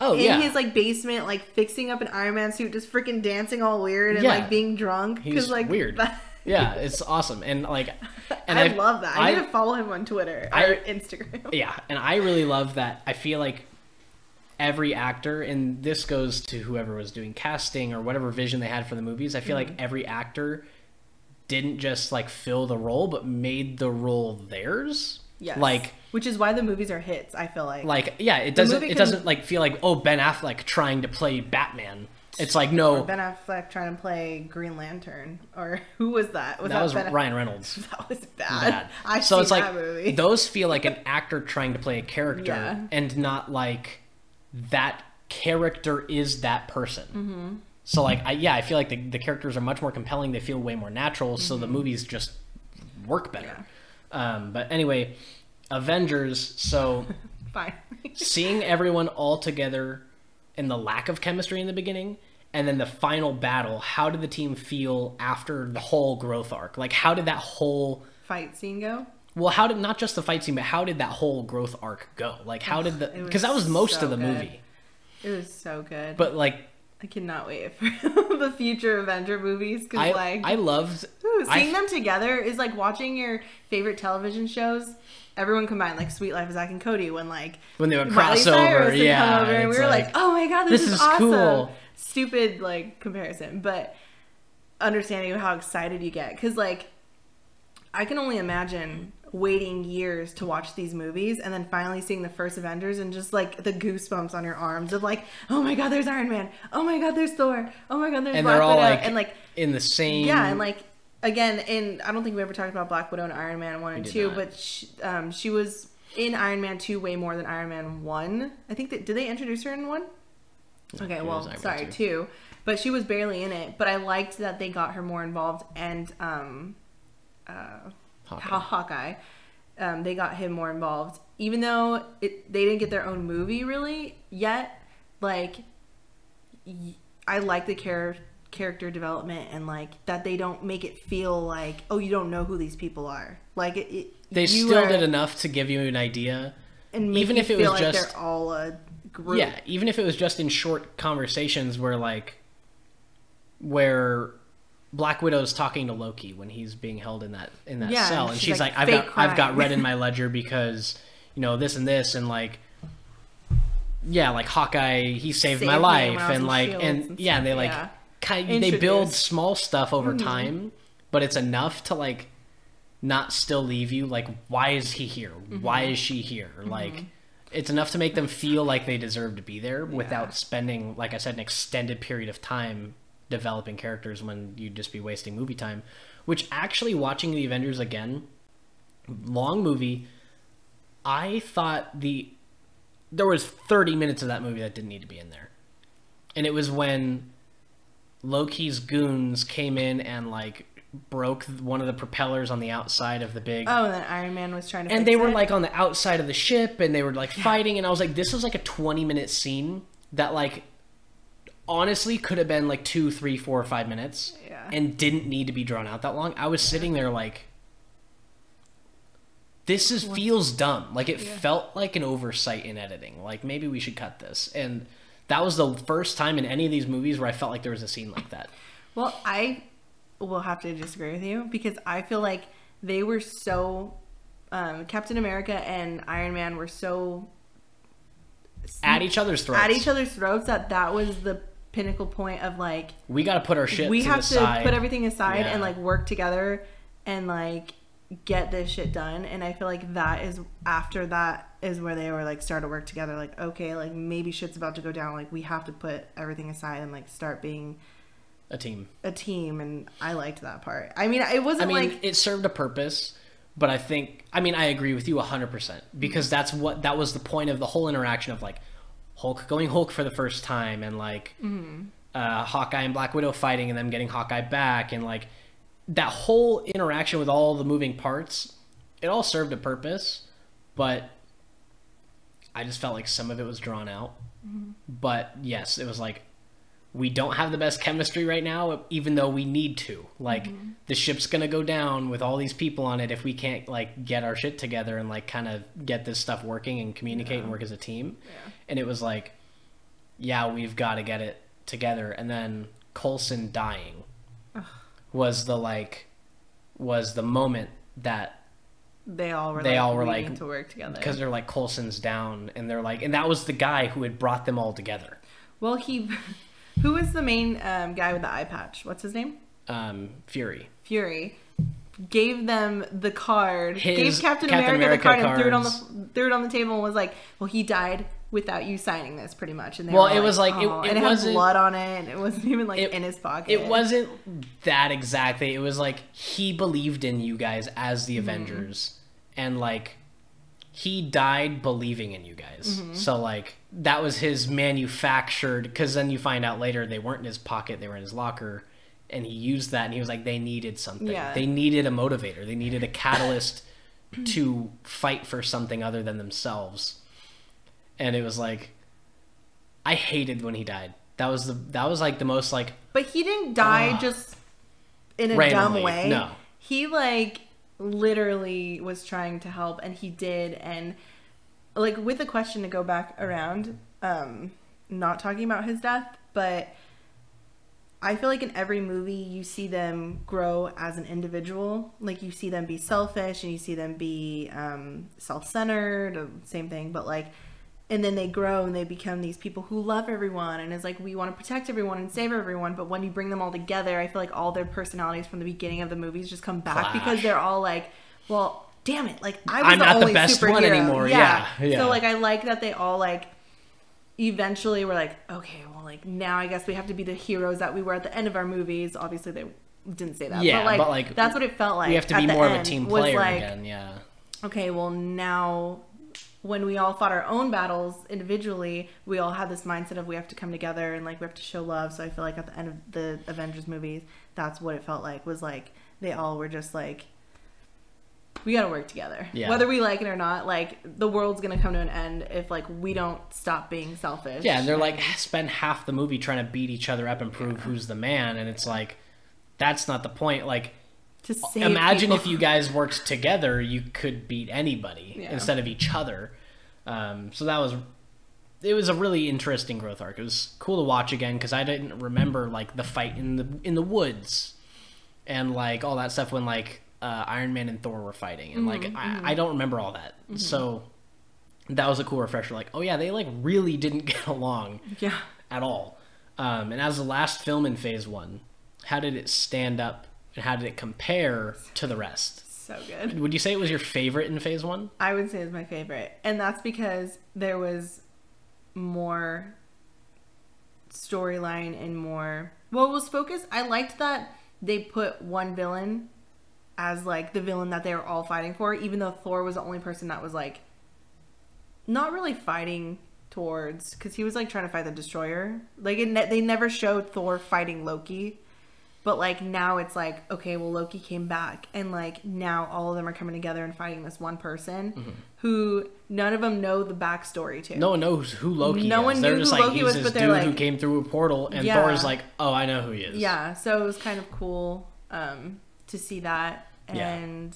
Oh, in his like basement, like fixing up an Iron Man suit, just freaking dancing all weird and like being drunk. He's like weird. Yeah, it's awesome. And like... And I love that. I need to follow him on Twitter or Instagram. Yeah, and I really love that. I feel like every actor, and this goes to whoever was doing casting or whatever vision they had for the movies, I feel like every actor didn't just like fill the role, but made the role theirs. Yes. Like, which is why the movies are hits, I feel like. Like, yeah, it doesn't like feel like, oh, Ben Affleck trying to play Batman. It's like, no. Or Ben Affleck trying to play Green Lantern. Or who was that? That was Ryan Reynolds. That was bad. So it's like, movie. Those feel like an actor trying to play a character and not like that character is that person. So like, I feel like the characters are much more compelling. They feel way more natural. So the movies just work better. But anyway, Avengers. So fine. Seeing everyone all together and the lack of chemistry in the beginning, and then the final battle, how did the team feel after the whole growth arc? Like, how did that whole fight scene go? Well, how did, not just the fight scene, but how did that whole growth arc go? Like, how did the, because that was most of the movie. It was so good. But like, I cannot wait for the future Avenger movies, because like, I loved seeing them together is like watching your favorite television shows, everyone combined, like Sweet Life of Zack and Cody, when they would cross over, come over, and we were like, oh my god, this is awesome. Cool. Stupid like comparison, but understanding how excited you get, because like, I can only imagine waiting years to watch these movies and then finally seeing the first Avengers and just like the goosebumps on your arms of like, oh my god, there's Iron Man, oh my god, there's Thor, oh my god, there's and Black they're all Widow. like and like in the same, and like again, and I don't think we ever talked about Black Widow and Iron Man 1 and 2, but she was in Iron Man 2 way more than Iron Man 1. I think did they introduce her in 1? Okay, well, sorry, 2. But she was barely in it, but I liked that they got her more involved, and Hawkeye. They got him more involved, even though they didn't get their own movie really yet. Like, I like the character development, and like that they don't make it feel like, oh, you don't know who these people are. Like they still did enough to give you an idea, and even if it was like just they're all a group. Yeah, even if it was just in short conversations where Black Widow's talking to Loki when he's being held in that cell, and she's like, I've got red in my ledger because, you know, this and this, and like, yeah, like Hawkeye, he saved my life, and like, and yeah, and they like they build small stuff over time, but it's enough to like not still leave you like, why is he here? Why is she here? Like, it's enough to make them feel like they deserve to be there without spending, like I said, an extended period of time developing characters when you'd just be wasting movie time. Which actually, watching the Avengers again, long movie, I thought there was 30 minutes of that movie that didn't need to be in there. And it was when Loki's goons came in and like broke one of the propellers on the outside of the big... Oh, and then Iron Man was trying to And fix they were it? like on the outside of the ship and they were like fighting, and I was like, this was like a 20-minute scene that like honestly could have been like 2, 3, 4, or 5 minutes. Yeah. And didn't need to be drawn out that long. I was sitting there like, feels dumb. Like, it felt like an oversight in editing. Like, maybe we should cut this. And that was the first time in any of these movies where I felt like there was a scene like that. Well, I will have to disagree with you because I feel like they were so... Captain America and Iron Man were so... At each other's throats. At each other's throats that was the pinnacle point of like... We got to put our shit we to have the to side. put everything aside Yeah. and like work together and like get this shit done. And I feel like that is after that is where they were like started to work together. Like, okay, like maybe shit's about to go down. Like we have to put everything aside and like start being a team. And I liked that part. I mean, it wasn't like it served a purpose, but I agree with you 100% because that was the point of the whole interaction of like Hulk going Hulk for the first time and like Hawkeye and Black Widow fighting and them getting Hawkeye back, and like that whole interaction with all the moving parts, it all served a purpose, but I just felt like some of it was drawn out. But yes, it was like, we don't have the best chemistry right now, even though we need to. Like, the ship's gonna go down with all these people on it if we can't like get our shit together and like kind of get this stuff working and communicate and work as a team. And it was like, yeah, we've got to get it together. And then Coulson dying was the moment that they all were like to work together because they're like, Coulson's down, and they're like, and that was the guy who had brought them all together. Well, who was the main guy with the eye patch? What's his name? Fury gave them the card, gave Captain America America the card, and cards. threw it on the table and was like, well, he died without you signing this, pretty much. And they well, were it was like, oh. it and it wasn't had blood on it, and it wasn't even like in his pocket. It wasn't that exactly. It was like, he believed in you guys as the Avengers, and like he died believing in you guys. So like that was his manufactured, because then you find out later they weren't in his pocket, they were in his locker, and he used that, and he was like, they needed something. They needed a motivator. They needed a catalyst to fight for something other than themselves. And it was like, I hated when he died. That was like the most like... But he didn't die just in a randomly, dumb way. No. He like literally was trying to help, and he did. And like, with the question to go back around, not talking about his death, but I feel like in every movie you see them grow as an individual. Like, you see them be selfish and you see them be self-centered, same thing, but like, and then they grow and they become these people who love everyone and is like, we want to protect everyone and save everyone. But when you bring them all together, I feel like all their personalities from the beginning of the movies just come back because they're all like, well, damn it, like I'm not the only the best superhero one anymore. Yeah. So like, I like that they all like eventually were like, okay, well, like now I guess we have to be the heroes that we were at the end of our movies. Obviously they didn't say that, but like that's what it felt like. We have to be more of a team player again. Yeah. Okay, well, now when we all fought our own battles individually, we all had this mindset of we have to come together and like we have to show love. So I feel like at the end of the Avengers movies, that's what it felt like, was like they all were just like, we got to work together. Yeah. Whether we like it or not, like the world's going to come to an end if like we don't stop being selfish. Yeah, and they're like, spend half the movie trying to beat each other up and prove who's the man, and it's like, that's not the point. Like, to save imagine people. if you guys worked together, you could beat anybody instead of each other. So it was a really interesting growth arc. It was cool to watch again because I didn't remember like the fight in the woods and like all that stuff when like Iron Man and Thor were fighting, and like I don't remember all that. So that was a cool refresher. Like, oh yeah, they like really didn't get along at all. And as the last film in Phase 1, how did it stand up? And how did it compare to the rest? So good. Would you say it was your favorite in Phase 1? I would say it's my favorite. And that's because there was more storyline and more... Well, it was focused. I liked that they put one villain as like the villain that they were all fighting for, even though Thor was the only person that was like not really fighting towards, because he was like trying to fight the Destroyer. Like they never showed Thor fighting Loki, but like now it's like, okay, well Loki came back, and like now all of them are coming together and fighting this one person who none of them know the backstory to. No one knows who Loki is. No one they're knew just who like, Loki he's was, this but they're dude like, who came through a portal, and Thor's like, oh, I know who he is. Yeah, so it was kind of cool to see that, and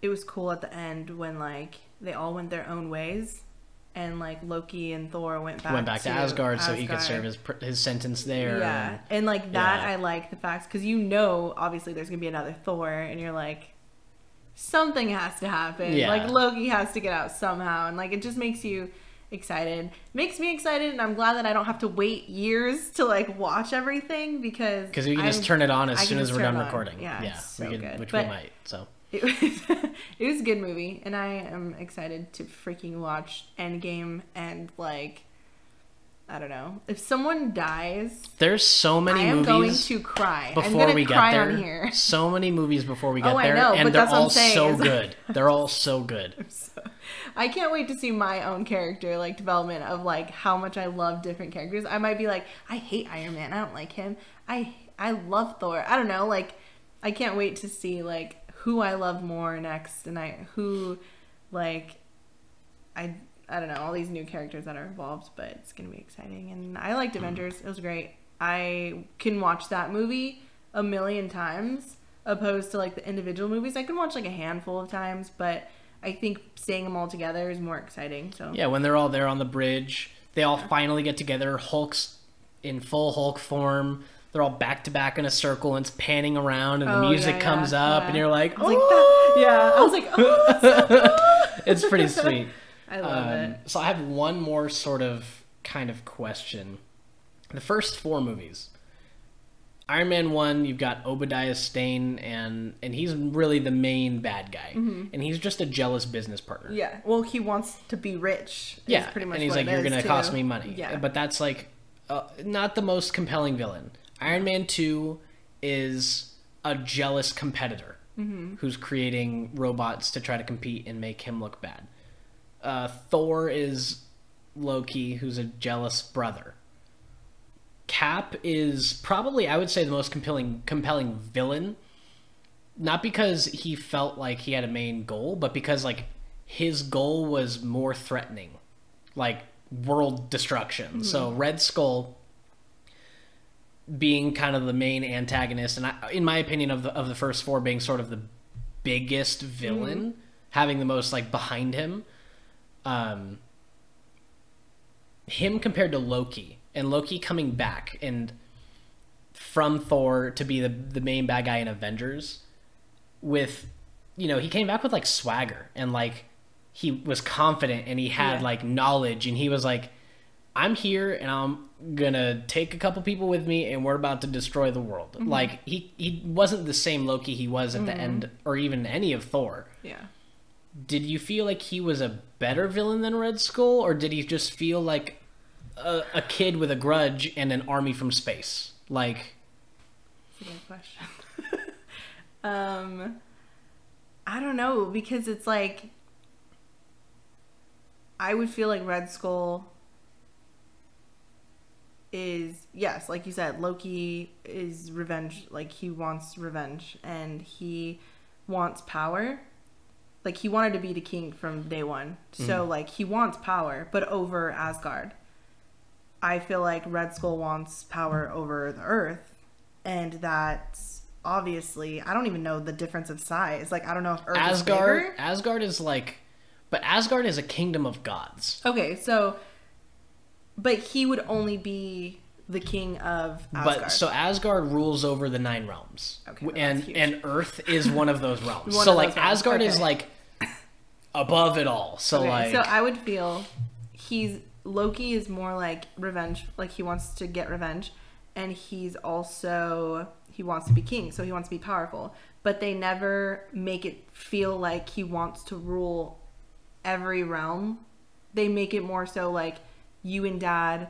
it was cool at the end when like they all went their own ways, and like Loki and Thor went back to Asgard so he could serve his sentence there. Yeah, and like that, I like the fact, because obviously there's gonna be another Thor, and you're like, something has to happen. Yeah. Like Loki has to get out somehow, and like it just makes you excited. Makes me excited, and I'm glad that I don't have to wait years to like watch everything, because we can just turn it on as soon as we're done recording. Yeah, so good. Which we might. So it was a good movie, and I am excited to freaking watch Endgame. And like, I don't know, if someone dies, there's so many movies. I am going to cry. Before we get there, so many movies before we get there, I know, and but they're that's what all I'm saying, so good. They're all so good. I can't wait to see my own character like development of like how much I love different characters. I might be like, I hate Iron Man, I don't like him. I love Thor. I don't know, like I can't wait to see like who I love more next, and I don't know, all these new characters that are involved, but it's gonna be exciting. And I liked Avengers. It was great. I can watch that movie a million times opposed to like the individual movies. I can watch like a handful of times, but I think seeing them all together is more exciting. So yeah, when they're all there on the bridge, they all finally get together. Hulk's in full Hulk form. They're all back to back in a circle, and it's panning around, and the music comes up, and you're like, oh! I was like, oh, so cool. It's pretty sweet. I love it. So I have one more sort of kind of question. The first 4 movies. Iron Man 1, you've got Obadiah Stane, and he's really the main bad guy. And he's just a jealous business partner. Yeah. Well, he wants to be rich. Yeah. Pretty much and he's what like, you're going to cost me money. Yeah. But that's like not the most compelling villain. Iron Man 2 is a jealous competitor who's creating robots to try to compete and make him look bad. Thor is Loki, who's a jealous brother. Cap is probably, I would say, the most compelling villain. Not because he felt like he had a main goal, but because like his goal was more threatening, like world destruction. So Red Skull being kind of the main antagonist, and in my opinion, of the first 4, being sort of the biggest villain, having the most like behind him. Him compared to Loki, and Loki coming back and from Thor to be the main bad guy in Avengers, with, he came back with like swagger, and like he was confident, and he had like knowledge, and he was like, I'm here, and I'm gonna take a couple people with me, and we're about to destroy the world. Like he wasn't the same Loki he was at the end, or even any of Thor. Yeah. Did you feel like he was a better villain than Red Skull, or did he just feel like a kid with a grudge and an army from space? Like, that's a good question. I don't know, because it's like, I would feel like Red Skull is, yes, like you said, Loki is revenge. Like, he wants revenge, and he wants power. Like, he wanted to be the king from day one. So, like, he wants power, but over Asgard. I feel like Red Skull wants power over the Earth. And that's obviously, I don't even know the difference of size. Like, I don't know if Earth is bigger. Asgard is like, but Asgard is a kingdom of gods. Okay, so, but he would only be the king of Asgard. But so Asgard rules over the 9 realms. Okay, and Earth is one of those realms. So like Asgard is like above it all. So like, so I would feel Loki is more like revenge, like he wants to get revenge, and he wants to be king, so he wants to be powerful. But they never make it feel like he wants to rule every realm. They make it more so like, you and Dad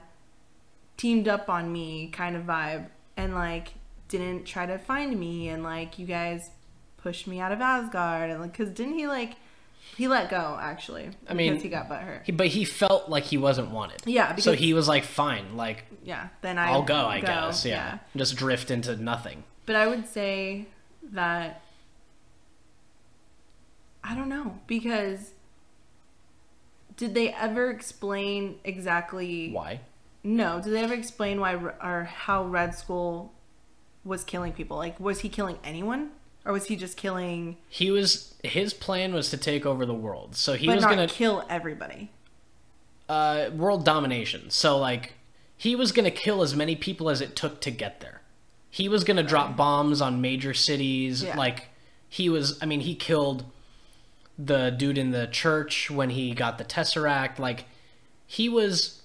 teamed up on me kind of vibe, and like didn't try to find me, and like you guys pushed me out of Asgard, and like, because didn't he like He let go, actually. I mean, because he got butthurt. But he felt like he wasn't wanted. Yeah. Because, so he was like, fine, like, yeah, then I'll go, I guess. Yeah. Just drift into nothing. But I would say that, I don't know, because did they ever explain exactly why? No, did they ever explain why or how Red Skull was killing people? Like, was he killing anyone, or was he just killing? His plan was to take over the world, so he was gonna kill everybody. World domination. So like, he was gonna kill as many people as it took to get there. He was gonna drop bombs on major cities. Yeah. Like, he killed the dude in the church when he got the Tesseract. Like, he was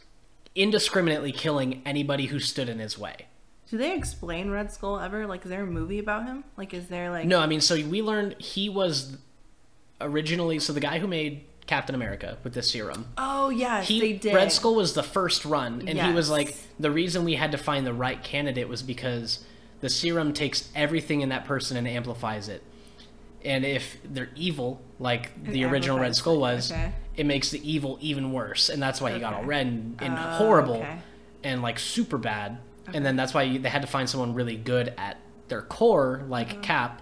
indiscriminately killing anybody who stood in his way. Do they explain Red Skull ever? Like, is there a movie about him? Like, is there like... No, I mean, so we learned he was originally... So the guy who made Captain America with the serum. Oh, yes, they did. Red Skull was the first run, and he was like, the reason we had to find the right candidate was because the serum takes everything in that person and amplifies it. And if they're evil, like the original Red Skull was, it makes the evil even worse. And that's why he got all red and horrible and like super bad. And then that's why they had to find someone really good at their core, like Cap,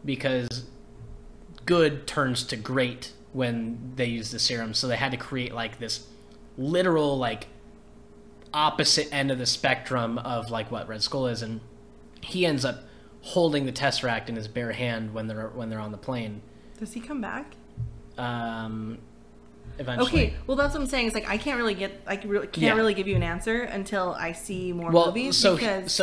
because good turns to great when they use the serum. So they had to create like this literal like opposite end of the spectrum of like what Red Skull is. And he ends up holding the Tesseract in his bare hand when they're on the plane. Does he come back? Eventually. Okay, well that's what I'm saying. It's like I can't really give you an answer until I see more movies. So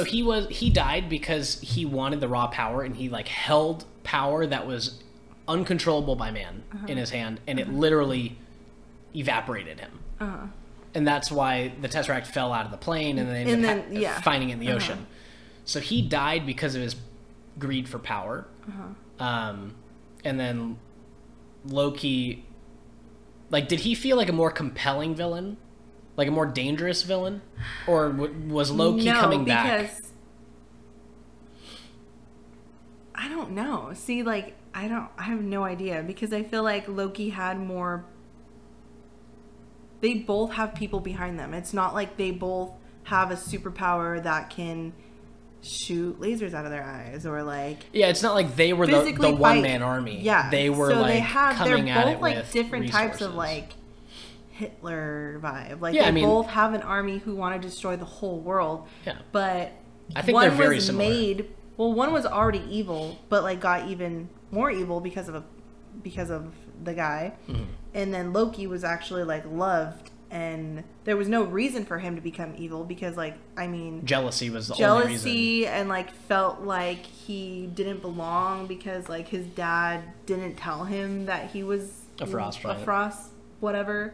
he died because he wanted the raw power, and he like held power that was uncontrollable by man in his hand, and it literally evaporated him. And that's why the Tesseract fell out of the plane, and then ended up finding it in the ocean. So he died because of his greed for power. And then Loki, like, did he feel like a more compelling villain? Like a more dangerous villain? Or was Loki coming back? Because I don't know. See, like, I have no idea, because I feel like Loki had more... They both have people behind them. It's not like they both have a superpower that can shoot lasers out of their eyes, or like... Yeah, it's not like they were the one-man army. Yeah. They were so like coming at it with they're both like different resources. types of like Hitler vibe. Like they both have an army who want to destroy the whole world. Yeah. But I think they're very similar. One was already evil, but like got even more evil because of the guy. And then Loki was actually like loved, and there was no reason for him to become evil, because like, I mean, jealousy was the only reason. Jealousy, and like felt like he didn't belong because like his dad didn't tell him that he was a frost whatever.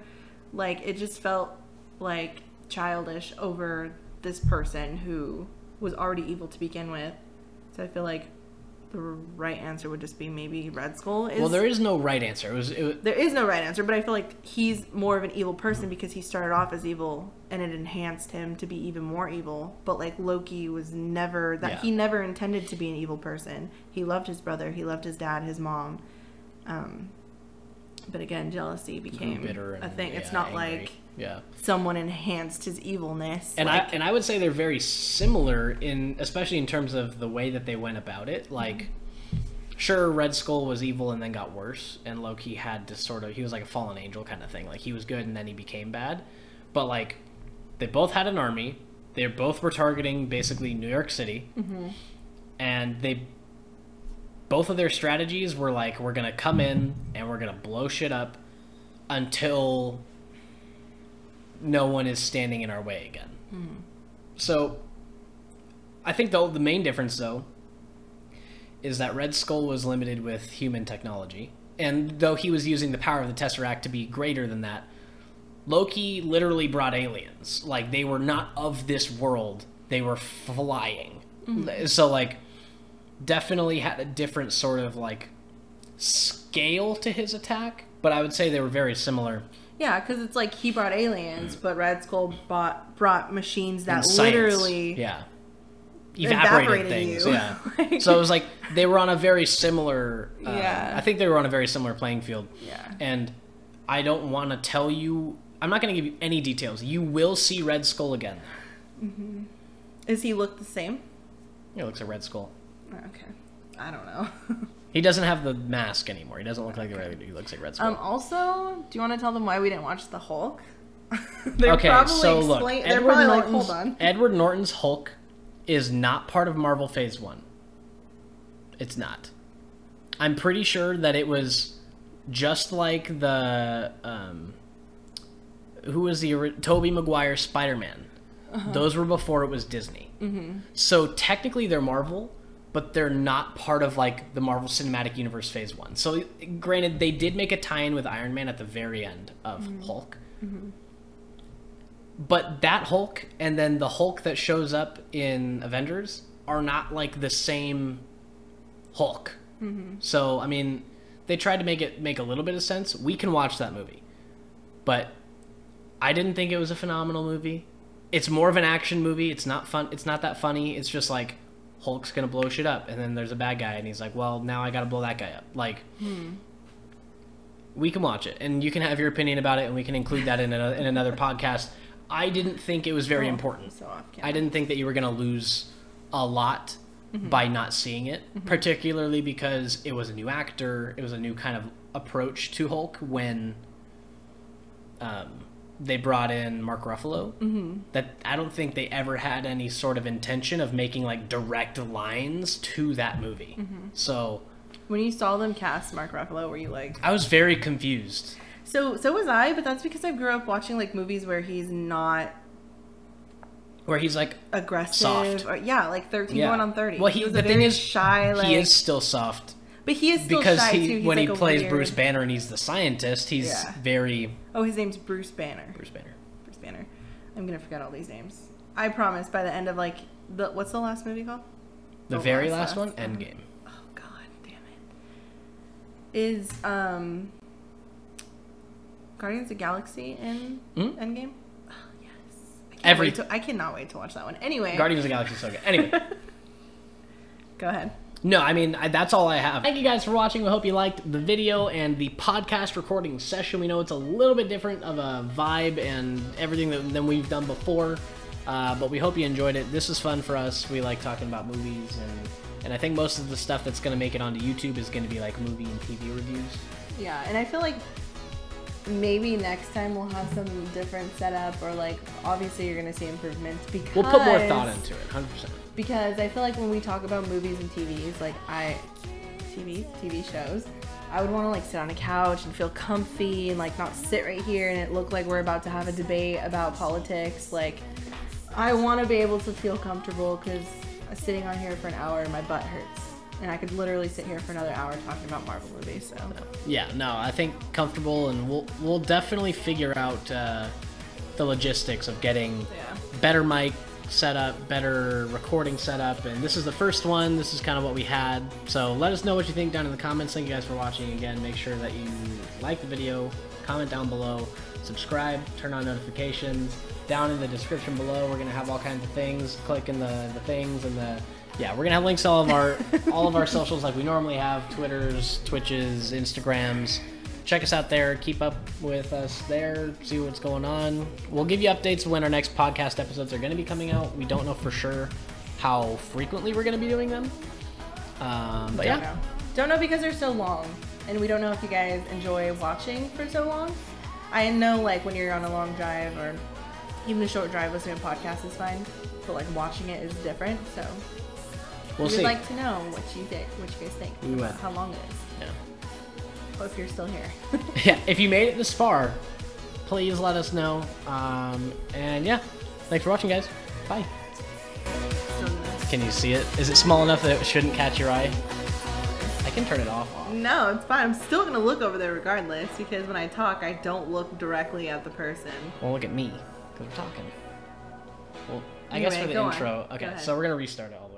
Like it just felt like childish over this person who was already evil to begin with. So I feel like the right answer would just be maybe Red Skull. Well, there is no right answer. There is no right answer, but I feel like he's more of an evil person because he started off as evil, and it enhanced him to be even more evil. But like Loki was never that. He never intended to be an evil person. He loved his brother. He loved his dad, his mom. But again, jealousy became a thing. It's not angry. Like someone enhanced his evilness. And I would say they're very similar especially in terms of the way that they went about it. Like, sure, Red Skull was evil and then got worse, and Loki had to he was like a fallen angel kind of thing. Like he was good and then he became bad. But like, they both had an army. They both were targeting basically New York City, and both of their strategies were like, we're going to come in and we're going to blow shit up until no one is standing in our way again. So I think the main difference, though, is that Red Skull was limited with human technology. And though he was using the power of the Tesseract to be greater than that, Loki literally brought aliens. Like, they were not of this world. They were flying. So, like, definitely had a different sort of like scale to his attack, but I would say they were very similar. Yeah, because it's like he brought aliens, but Red Skull brought machines that literally evaporated things. You. Yeah. So it was like they were on a very similar. Yeah. I think they were on a very similar playing field. Yeah. And I don't want to tell you. I'm not going to give you any details. You will see Red Skull again. Mm-hmm. Does he look the same? He looks like Red Skull. Okay. I don't know. He doesn't have the mask anymore. He doesn't look like the Red. He looks like Red Skull. Also, do you want to tell them why we didn't watch the Hulk? Okay, so look, hold on. Edward Norton's Hulk is not part of Marvel Phase 1. It's not. I'm pretty sure that it was just like the who was the Tobey Maguire Spider-Man. Those were before it was Disney. So technically they're Marvel, but they're not part of like the Marvel Cinematic Universe Phase 1. So granted, they did make a tie-in with Iron Man at the very end of Hulk. But that Hulk and then the Hulk that shows up in Avengers are not like the same Hulk. So, I mean, they tried to make a little bit of sense. We can watch that movie. But I didn't think it was a phenomenal movie. It's more of an action movie. It's not fun. It's not that funny. It's just like Hulk's going to blow shit up and then there's a bad guy and he's like, well, now I got to blow that guy up. Like we can watch it and you can have your opinion about it and we can include that in another podcast. I didn't think it was very important. So I didn't think that you were going to lose a lot by not seeing it, particularly because it was a new actor. It was a new kind of approach to Hulk when they brought in Mark Ruffalo. That I don't think they ever had any sort of intention of making like direct lines to that movie. So when you saw them cast Mark Ruffalo, were you like... I was very confused. So was I, but that's because I grew up watching like movies where he's not... Where he's like aggressive. Soft. Or, yeah, like 13 going on 30. Well, he was the a thing very is, shy, like... he is still soft. But he is still because shy, too. He's when like he plays weird... Bruce Banner and he's the scientist, he's very... Oh, his name's Bruce Banner. Bruce Banner. Bruce Banner. I'm going to forget all these names. I promise by the end of like... What's the last movie called? The very last one? Endgame. Oh, God damn it. Is, Guardians of the Galaxy in Endgame? Oh, yes. I cannot wait to watch that one. Anyway. Guardians of the Galaxy is so good. Anyway. Go ahead. No, I mean, that's all I have. Thank you guys for watching. We hope you liked the video and the podcast recording session. We know it's a little bit different of a vibe and everything than we've done before, but we hope you enjoyed it. This is fun for us. We like talking about movies, and I think most of the stuff that's going to make it onto YouTube is going to be like movie and TV reviews. Yeah, and I feel like maybe next time we'll have some different setup, or like obviously you're gonna see improvements because we'll put more thought into it, 100%. Because I feel like when we talk about movies and TVs, like TV shows, I would want to like sit on a couch and feel comfy and like not sit right here and it look like we're about to have a debate about politics. Like I want to be able to feel comfortable because sitting on here for an hour my butt hurts. And I could literally sit here for another hour talking about Marvel movies. So yeah, no, I think comfortable, and we'll definitely figure out the logistics of getting better mic setup, better recording setup, and this is the first one. This is kind of what we had. So let us know what you think down in the comments. Thank you guys for watching. Again, make sure that you like the video, comment down below, subscribe, turn on notifications. Down in the description below, we're gonna have all kinds of things. Click in the things and the. Yeah, we're gonna have links to all of our socials like we normally have: Twitters, Twitches, Instagrams. Check us out there. Keep up with us there. See what's going on. We'll give you updates when our next podcast episodes are gonna be coming out. We don't know for sure how frequently we're gonna be doing them. But yeah, don't know because they're so long, and we don't know if you guys enjoy watching for so long. I know, like when you're on a long drive or even a short drive, listening to a podcast is fine, but like watching it is different. So. We'll see. We'd like to know what you guys think about how long it is. Yeah. Or if you're still here. Yeah, if you made it this far, please let us know. And yeah, thanks for watching, guys. Bye. Can you see it? Is it small enough that it shouldn't catch your eye? I can turn it off. No, it's fine. I'm still going to look over there regardless, because when I talk, I don't look directly at the person. Well, look at me, because we're talking. Well, I guess for the intro. Okay, so we're going to restart it all the way.